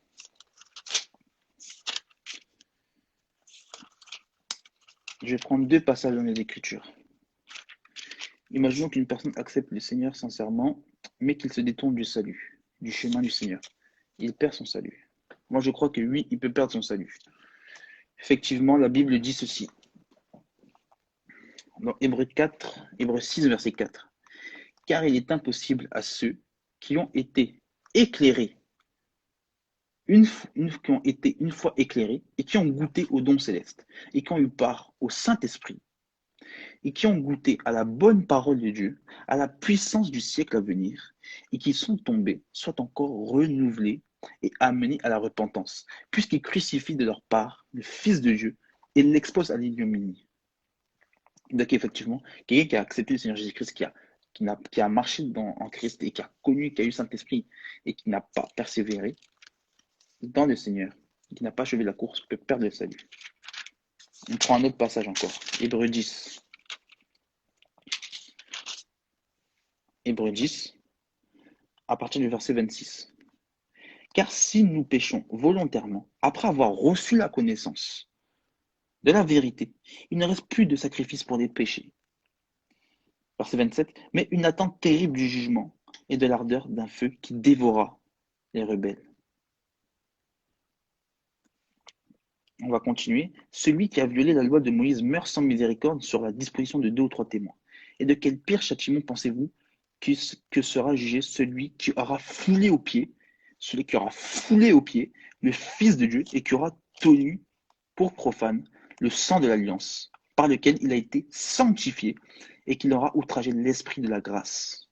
Je vais prendre deux passages dans les Écritures. Imaginons qu'une personne accepte le Seigneur sincèrement, mais qu'il se détourne du salut, du chemin du Seigneur. Il perd son salut. Moi, je crois que oui, il peut perdre son salut. Effectivement, la Bible dit ceci. Dans Hébreu 6, verset 4. Car il est impossible à ceux qui ont été éclairés, qui ont été une fois éclairés et qui ont goûté au don céleste et qui ont eu part au Saint-Esprit et qui ont goûté à la bonne parole de Dieu, à la puissance du siècle à venir, et qui sont tombés, soient encore renouvelés et amenés à la repentance, puisqu'ils crucifient de leur part le Fils de Dieu et l'exposent à l'ignominie. Donc effectivement, quelqu'un qui a accepté le Seigneur Jésus-Christ, qui a marché en Christ et qui a connu, qui a eu Saint-Esprit et qui n'a pas persévéré dans le Seigneur, qui n'a pas achevé la course, peut perdre le salut. On prend un autre passage encore, Hébreu 10. Hébreu 10, à partir du verset 26. Car si nous péchons volontairement, après avoir reçu la connaissance de la vérité, il ne reste plus de sacrifice pour les péchés. Verset 27. Mais une attente terrible du jugement et de l'ardeur d'un feu qui dévora les rebelles. On va continuer. Celui qui a violé la loi de Moïse meurt sans miséricorde sur la disposition de 2 ou 3 témoins. Et de quel pire châtiment pensez-vous que sera jugé celui qui aura foulé aux pieds le Fils de Dieu et qui aura tenu pour profane le sang de l'alliance par lequel il a été sanctifié et qu'il aura outragé l'esprit de la grâce.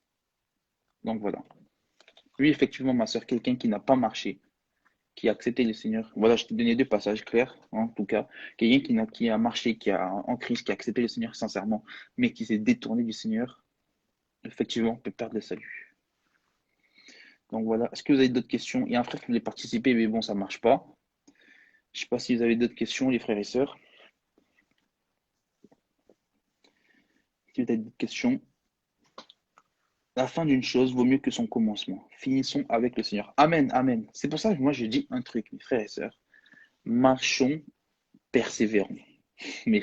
Donc voilà. Lui, effectivement, ma soeur, quelqu'un qui n'a pas marché, qui a accepté le Seigneur. Voilà, je t'ai donné deux passages clairs, en tout cas. Quelqu'un qui a marché, qui a en Christ, qui a accepté le Seigneur sincèrement, mais qui s'est détourné du Seigneur, effectivement, peut perdre le salut. Donc voilà. Est-ce que vous avez d'autres questions? Il y a un frère qui voulait participer, mais bon, ça ne marche pas. Je ne sais pas si vous avez d'autres questions, les frères et sœurs. Si vous avez d'autres questions, la fin d'une chose vaut mieux que son commencement. Finissons avec le Seigneur. Amen, amen. C'est pour ça que moi je dis un truc, mes frères et sœurs. Marchons persévérons. Mais,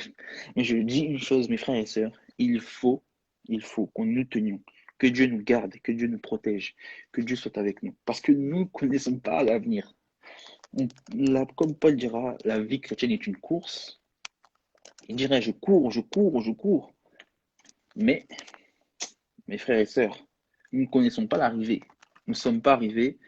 mais je dis une chose, mes frères et sœurs, il faut qu'on nous tenions, que Dieu nous garde, que Dieu nous protège, que Dieu soit avec nous. Parce que nous ne connaissons pas l'avenir. Comme Paul dira, la vie chrétienne est une course. Il dirait, je cours, je cours, je cours. Mais, mes frères et sœurs, nous ne connaissons pas l'arrivée. Nous ne sommes pas arrivés.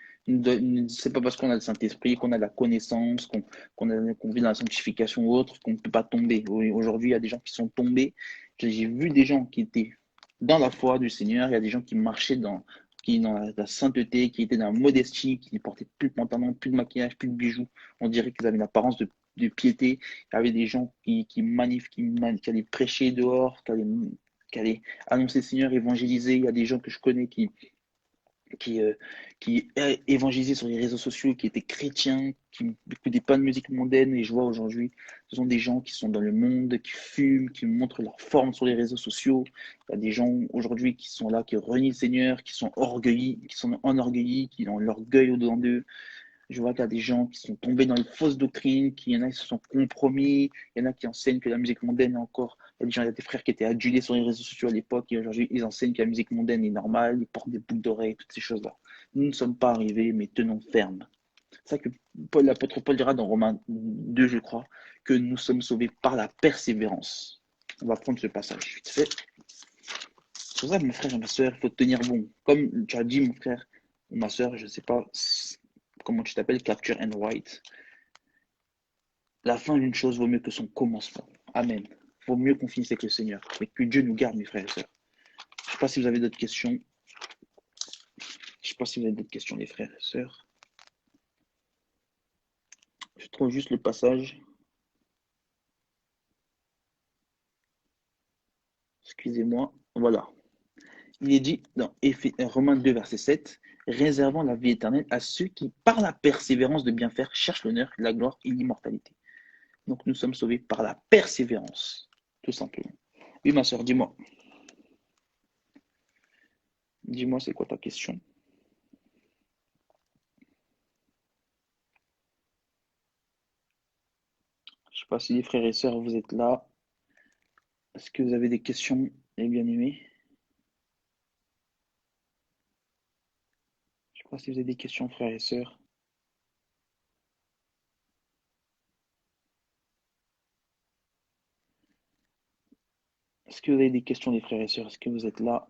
C'est pas parce qu'on a le Saint-Esprit, qu'on a la connaissance, qu'on vit dans la sanctification ou autre, qu'on ne peut pas tomber. Aujourd'hui, il y a des gens qui sont tombés. J'ai vu des gens qui étaient dans la foi du Seigneur. Il y a des gens qui marchaient dans la sainteté, qui étaient dans la modestie, qui ne portaient plus de pantalon, plus de maquillage, plus de bijoux. On dirait qu'ils avaient une apparence de piété. Il y avait des gens qui allaient prêcher dehors, qui allaient annoncer le Seigneur, évangéliser. Il y a des gens que je connais qui, euh, qui évangélisaient sur les réseaux sociaux, qui étaient chrétiens, qui n'écoutaient pas de musique mondaine. Et je vois aujourd'hui, ce sont des gens qui sont dans le monde, qui fument, qui montrent leur forme sur les réseaux sociaux. Il y a des gens aujourd'hui qui sont là, qui renient le Seigneur, qui sont orgueillis, qui sont enorgueillis, qui ont l'orgueil au-dedans d'eux. Je vois qu'il y a des gens qui sont tombés dans les fausses doctrines, qu'il y en a qui se sont compromis, il y en a qui enseignent que la musique mondaine est encore. Il y a des frères qui étaient adulés sur les réseaux sociaux à l'époque et aujourd'hui ils enseignent que la musique mondaine est normale, ils portent des boucles d'oreilles, toutes ces choses-là. Nous ne sommes pas arrivés, mais tenons ferme. C'est ça que l'apôtre Paul dira dans Romains 2, je crois, que nous sommes sauvés par la persévérance. On va prendre ce passage vite fait. C'est pour ça, mon frère et ma soeur, il faut tenir bon. Comme tu as dit, mon frère ou ma soeur, je ne sais pas comment tu t'appelles, Capture and Write. La fin d'une chose vaut mieux que son commencement. Amen. Vaut mieux qu'on finisse avec le Seigneur. Mais que Dieu nous garde, mes frères et sœurs. Je ne sais pas si vous avez d'autres questions. Je ne sais pas si vous avez d'autres questions, les frères et sœurs. Je trouve juste le passage. Excusez-moi. Voilà. Il est dit dans Romains 2, verset 7, réservant la vie éternelle à ceux qui, par la persévérance de bien faire, cherchent l'honneur, la gloire et l'immortalité. Donc nous sommes sauvés par la persévérance, tout simplement. Oui, ma soeur, dis-moi. Dis-moi, c'est quoi ta question? Je ne sais pas si les frères et sœurs, vous êtes là. Est-ce que vous avez des questions, les bien-aimés? Je ne sais pas si vous avez des questions, frères et sœurs. Est-ce que vous avez des questions, les frères et sœurs? Est-ce que vous êtes là?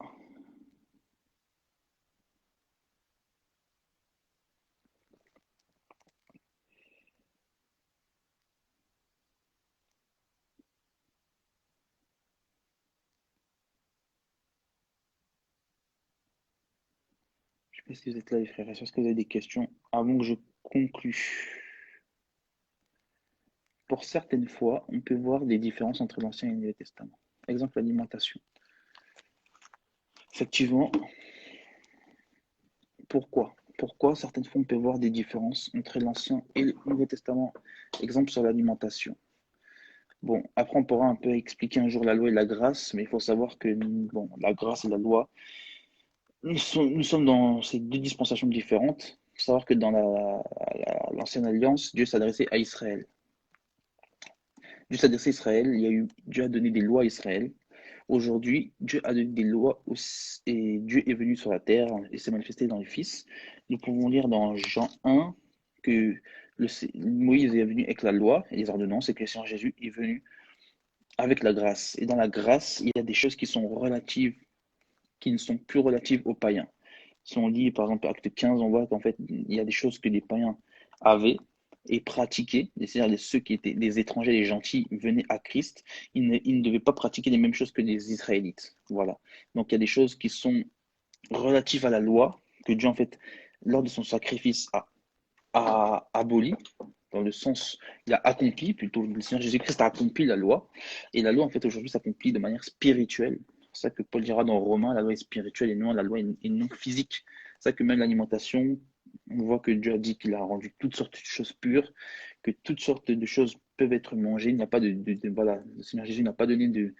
Je ne sais pas si vous êtes là, les frères et sœurs. Est-ce que vous avez des questions avant que je conclue? Pour certaines fois, on peut voir des différences entre l'Ancien et le Nouveau Testament. Exemple, l'alimentation. Effectivement, pourquoi? Pourquoi certaines fois on peut voir des différences entre l'Ancien et le Nouveau Testament? Exemple sur l'alimentation. Bon, après on pourra un peu expliquer un jour la loi et la grâce, mais il faut savoir que bon, la grâce et la loi, nous sommes dans ces deux dispensations différentes. Il faut savoir que dans l'ancienne alliance, Dieu s'adressait à Israël. Dieu s'adressait à Israël, Dieu a donné des lois à Israël. Aujourd'hui, Dieu a donné des lois et Dieu est venu sur la terre et s'est manifesté dans le Fils. Nous pouvons lire dans Jean 1 que Moïse est venu avec la loi et les ordonnances et que le Seigneur Jésus est venu avec la grâce. Et dans la grâce, il y a des choses qui sont relatives, qui ne sont plus relatives aux païens. Si on lit par exemple Acte 15, on voit qu'en fait, il y a des choses que les païens avaient et pratiquaient, c'est-à-dire ceux qui étaient des étrangers, les gentils, venaient à Christ, ils ne devaient pas pratiquer les mêmes choses que les Israélites. Voilà. Donc il y a des choses qui sont relative à la loi, que Dieu, en fait, lors de son sacrifice, a aboli, dans le sens, il a accompli, plutôt, le Seigneur Jésus-Christ a accompli la loi, et la loi, en fait, aujourd'hui, s'accomplit de manière spirituelle. C'est ça que Paul dira dans Romains, la loi est spirituelle et non la loi est non physique. C'est ça que même l'alimentation, on voit que Dieu a dit qu'il a rendu toutes sortes de choses pures, que toutes sortes de choses peuvent être mangées. Il n'y a pas voilà, le Seigneur Jésus n'a pas donné de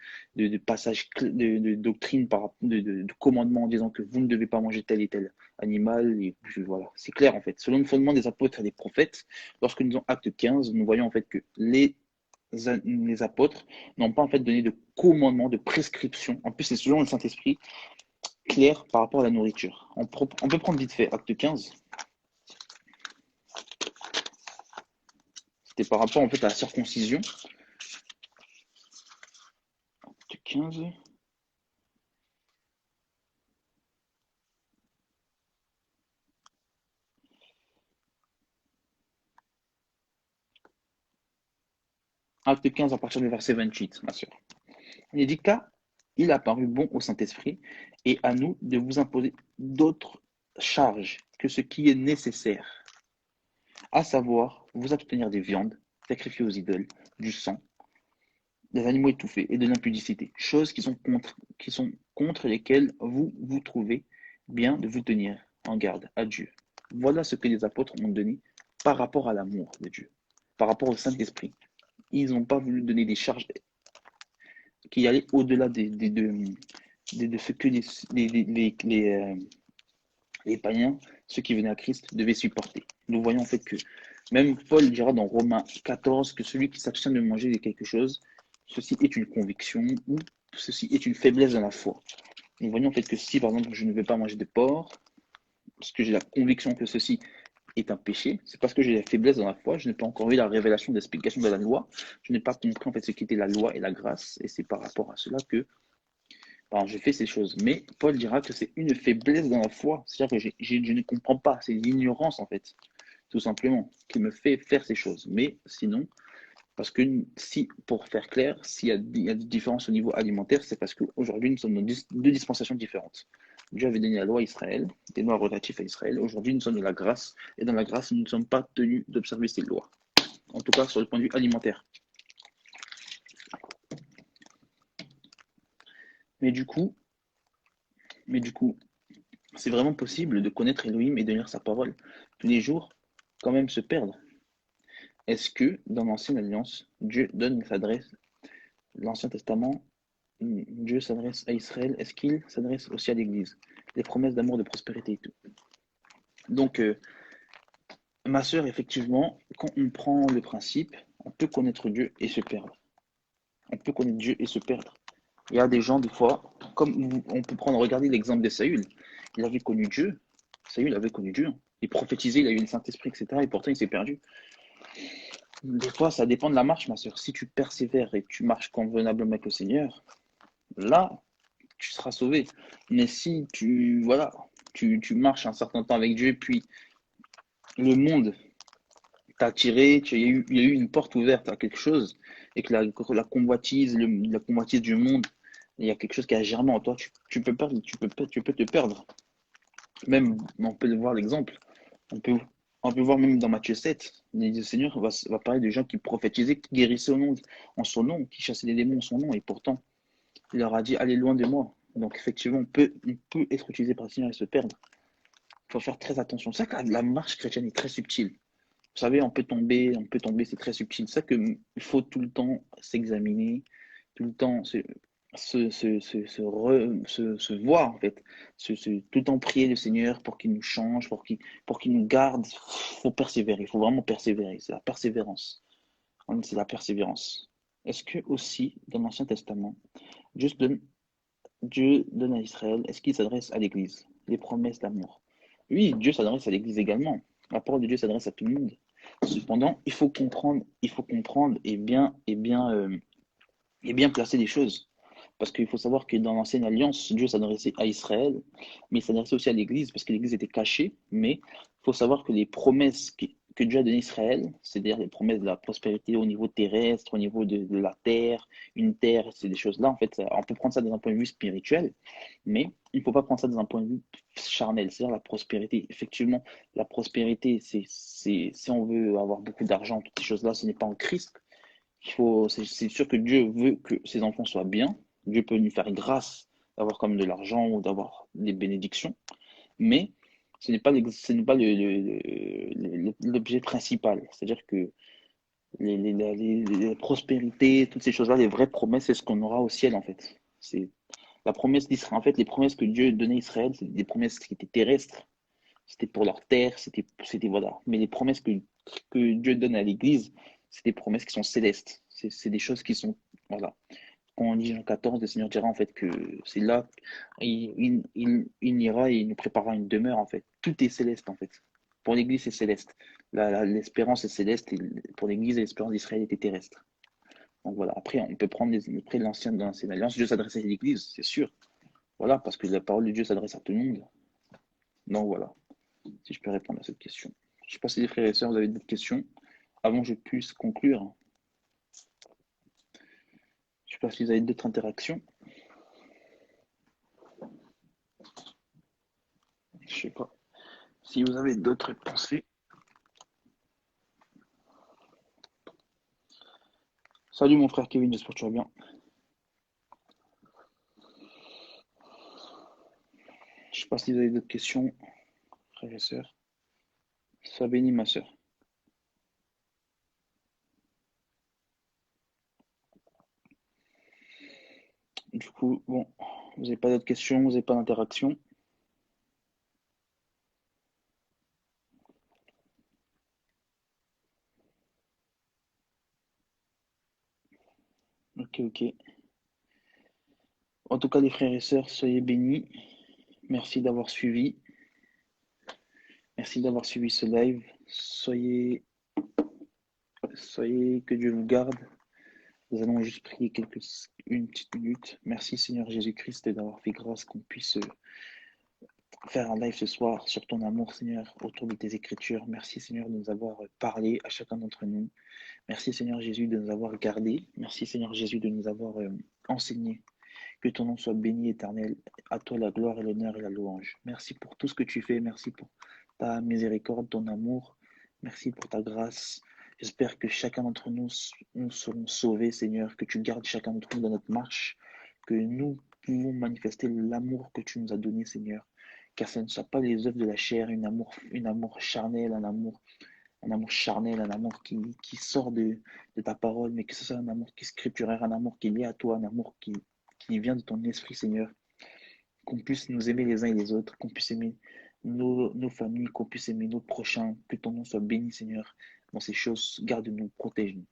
passage de doctrine, de commandement en disant que vous ne devez pas manger tel et tel animal. Et puis voilà, c'est clair en fait. Selon le fondement des apôtres et des prophètes, lorsque nous avons acte 15, nous voyons en fait que les apôtres n'ont pas en fait donné de commandement, de prescription. En plus, c'est selon le Saint-Esprit clair par rapport à la nourriture. On peut prendre vite fait acte 15. C'était par rapport en fait à la circoncision. Acte 15. Acte 15 à partir du verset 28, ma soeur. Il dit car il a paru bon au Saint-Esprit et à nous de vous imposer d'autres charges que ce qui est nécessaire, à savoir vous abstenir des viandes sacrifiées aux idoles, du sang, des animaux étouffés et de l'impudicité, choses qui sont contre lesquelles vous vous trouvez bien de vous tenir en garde à Dieu. Voilà ce que les apôtres ont donné par rapport à l'amour de Dieu, par rapport au Saint-Esprit. Ils n'ont pas voulu donner des charges qui allaient au-delà de ce que les païens, ceux qui venaient à Christ, devaient supporter. Nous voyons en fait que même Paul dira dans Romains 14 que celui qui s'abstient de manger de quelque chose, ceci est une conviction ou ceci est une faiblesse dans la foi. Nous voyons en fait que si par exemple je ne veux pas manger de porc, parce que j'ai la conviction que ceci est un péché, c'est parce que j'ai la faiblesse dans la foi, je n'ai pas encore eu la révélation d'explication de la loi, je n'ai pas compris en fait ce qu'était la loi et la grâce, et c'est par rapport à cela que je fais ces choses. Mais Paul dira que c'est une faiblesse dans la foi, c'est-à-dire que je ne comprends pas, c'est l'ignorance en fait, tout simplement, qui me fait faire ces choses. Mais sinon, parce que si, pour faire clair, il y a des différences au niveau alimentaire, c'est parce qu'aujourd'hui, nous sommes dans deux dispensations différentes. Dieu avait donné la loi à Israël, des lois relatives à Israël. Aujourd'hui, nous sommes dans la grâce, et dans la grâce, nous ne sommes pas tenus d'observer ces lois. En tout cas, sur le point de vue alimentaire. Mais du coup, c'est vraiment possible de connaître Elohim et de lire sa parole tous les jours, quand même se perdre. Est-ce que dans l'Ancienne Alliance, Dieu s'adresse, l'Ancien Testament, Dieu s'adresse à Israël, est-ce qu'il s'adresse aussi à l'Église? Les promesses d'amour, de prospérité et tout. Donc, ma sœur, effectivement, quand on prend le principe, on peut connaître Dieu et se perdre. On peut connaître Dieu et se perdre. Il y a des gens, des fois, comme on peut regarder l'exemple de Saül. Il avait connu Dieu. Saül avait connu Dieu. Il prophétisait, il a eu le Saint-Esprit, etc. Et pourtant, il s'est perdu. Des fois, ça dépend de la marche, ma soeur. Si tu persévères et tu marches convenablement avec le Seigneur, là, tu seras sauvé. Mais si tu marches un certain temps avec Dieu, puis le monde t'a attiré, il y a eu une porte ouverte à quelque chose, et que la convoitise, la convoitise du monde, il y a quelque chose qui a germé en toi, tu peux te perdre. Même, on peut voir l'exemple. On peut, on peut voir même dans Matthieu 7, le Seigneur va parler de gens qui prophétisaient, qui guérissaient en son nom, qui chassaient les démons en son nom, et pourtant, il leur a dit, allez loin de moi. Donc effectivement, on peut être utilisé par le Seigneur et se perdre. Il faut faire très attention. C'est ça que la marche chrétienne est très subtile. Vous savez, on peut tomber, c'est très subtil. C'est ça qu'il faut tout le temps s'examiner, tout le temps se voir, en fait. Tout le temps prier le Seigneur pour qu'il nous change, pour qu'il nous garde. Il faut persévérer, il faut vraiment persévérer. C'est la persévérance. C'est la persévérance. Est-ce que aussi, dans l'Ancien Testament, Dieu donne, Dieu donne à Israël, est-ce qu'il s'adresse à l'Église? Les promesses d'amour. Oui, Dieu s'adresse à l'Église également. La parole de Dieu s'adresse à tout le monde. Cependant, il faut comprendre et bien placer les choses. Parce qu'il faut savoir que dans l'ancienne alliance, Dieu s'adressait à Israël, mais il s'adressait aussi à l'Église, parce que l'Église était cachée. Mais il faut savoir que les promesses que que Dieu a donné à Israël, c'est-à-dire les promesses de la prospérité au niveau terrestre, au niveau de la terre, une terre, c'est des choses-là. En fait, on peut prendre ça dans un point de vue spirituel, mais il ne faut pas prendre ça dans un point de vue charnel, c'est-à-dire la prospérité. Effectivement, la prospérité, si on veut avoir beaucoup d'argent, toutes ces choses-là, ce n'est pas en Christ. C'est sûr que Dieu veut que ses enfants soient bien. Dieu peut nous faire grâce d'avoir comme de l'argent ou d'avoir des bénédictions, mais ce n'est pas l'objet principal. C'est-à-dire que les prospérités, toutes ces choses-là, les vraies promesses, c'est ce qu'on aura au ciel en fait. C'est la promesse d'Israël. En fait, les promesses que Dieu donnait à Israël, c'est des promesses qui étaient terrestres. C'était pour leur terre, voilà. Mais les promesses que Dieu donne à l'Église, c'est des promesses qui sont célestes. C'est des choses qui sont, voilà. Quand on lit Jean 14, le Seigneur dira en fait que c'est là, il ira et il nous préparera une demeure en fait. Tout est céleste en fait. Pour l'Église, c'est céleste. L'espérance est céleste et pour l'Église, l'espérance d'Israël était terrestre. Donc voilà. Après, on peut prendre après dans l'ancienne alliance, Dieu s'adressait à l'Église, c'est sûr. Voilà, parce que la parole de Dieu s'adresse à tout le monde. Donc voilà, si je peux répondre à cette question. Je ne sais pas si les frères et sœurs, vous avez d'autres questions avant que je puisse conclure. Je ne sais pas si vous avez d'autres interactions. Je ne sais pas. Si vous avez d'autres pensées. Salut mon frère Kevin, j'espère que tu vas bien. Je ne sais pas si vous avez d'autres questions, frères et sœurs. Sois béni ma sœur. Du coup, bon, vous n'avez pas d'autres questions, vous n'avez pas d'interaction. Ok. En tout cas, les frères et sœurs, soyez bénis. Merci d'avoir suivi. Merci d'avoir suivi ce live. Soyez que Dieu vous garde. Nous allons juste prier une petite minute. Merci Seigneur Jésus-Christ d'avoir fait grâce qu'on puisse faire un live ce soir sur ton amour Seigneur autour de tes écritures. Merci Seigneur de nous avoir parlé à chacun d'entre nous. Merci Seigneur Jésus de nous avoir gardés. Merci Seigneur Jésus de nous avoir enseigné. Que ton nom soit béni éternel. À toi la gloire et l'honneur et la louange. Merci pour tout ce que tu fais. Merci pour ta miséricorde, ton amour. Merci pour ta grâce. J'espère que chacun d'entre nous serons sauvés, Seigneur, que tu gardes chacun d'entre nous dans notre marche, que nous pouvons manifester l'amour que tu nous as donné, Seigneur, car ce ne soit pas les œuvres de la chair, un amour charnel, un amour qui sort de ta parole, mais que ce soit un amour qui est scripturaire, un amour qui est lié à toi, un amour qui vient de ton esprit, Seigneur, qu'on puisse nous aimer les uns et les autres, qu'on puisse aimer nos familles, qu'on puisse aimer nos prochains, que ton nom soit béni, Seigneur, dans ces choses, garde-nous, protège-nous.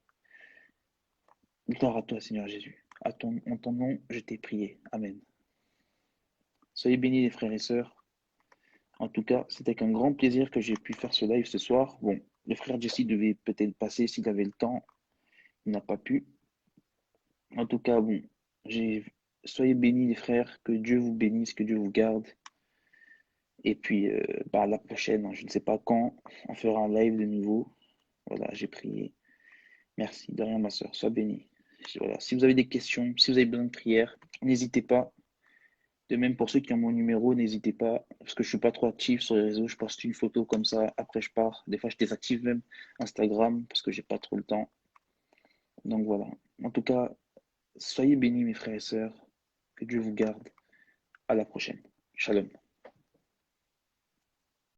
Gloire à toi, Seigneur Jésus. En ton nom, je t'ai prié. Amen. Soyez bénis, les frères et sœurs. En tout cas, c'était avec un grand plaisir que j'ai pu faire ce live ce soir. Bon, le frère Jesse devait peut-être passer s'il avait le temps. Il n'a pas pu. En tout cas, bon, soyez bénis, les frères. Que Dieu vous bénisse, que Dieu vous garde. Et puis, à la prochaine, hein, je ne sais pas quand, on fera un live de nouveau. Voilà, j'ai prié. Merci, de rien, ma soeur. Sois bénie. Voilà. Si vous avez des questions, si vous avez besoin de prière, n'hésitez pas. De même, pour ceux qui ont mon numéro, n'hésitez pas. Parce que je ne suis pas trop actif sur les réseaux. Je poste une photo comme ça. Après, je pars. Des fois, je désactive même Instagram parce que j'ai pas trop le temps. Donc voilà. En tout cas, soyez bénis, mes frères et sœurs. Que Dieu vous garde. À la prochaine. Shalom.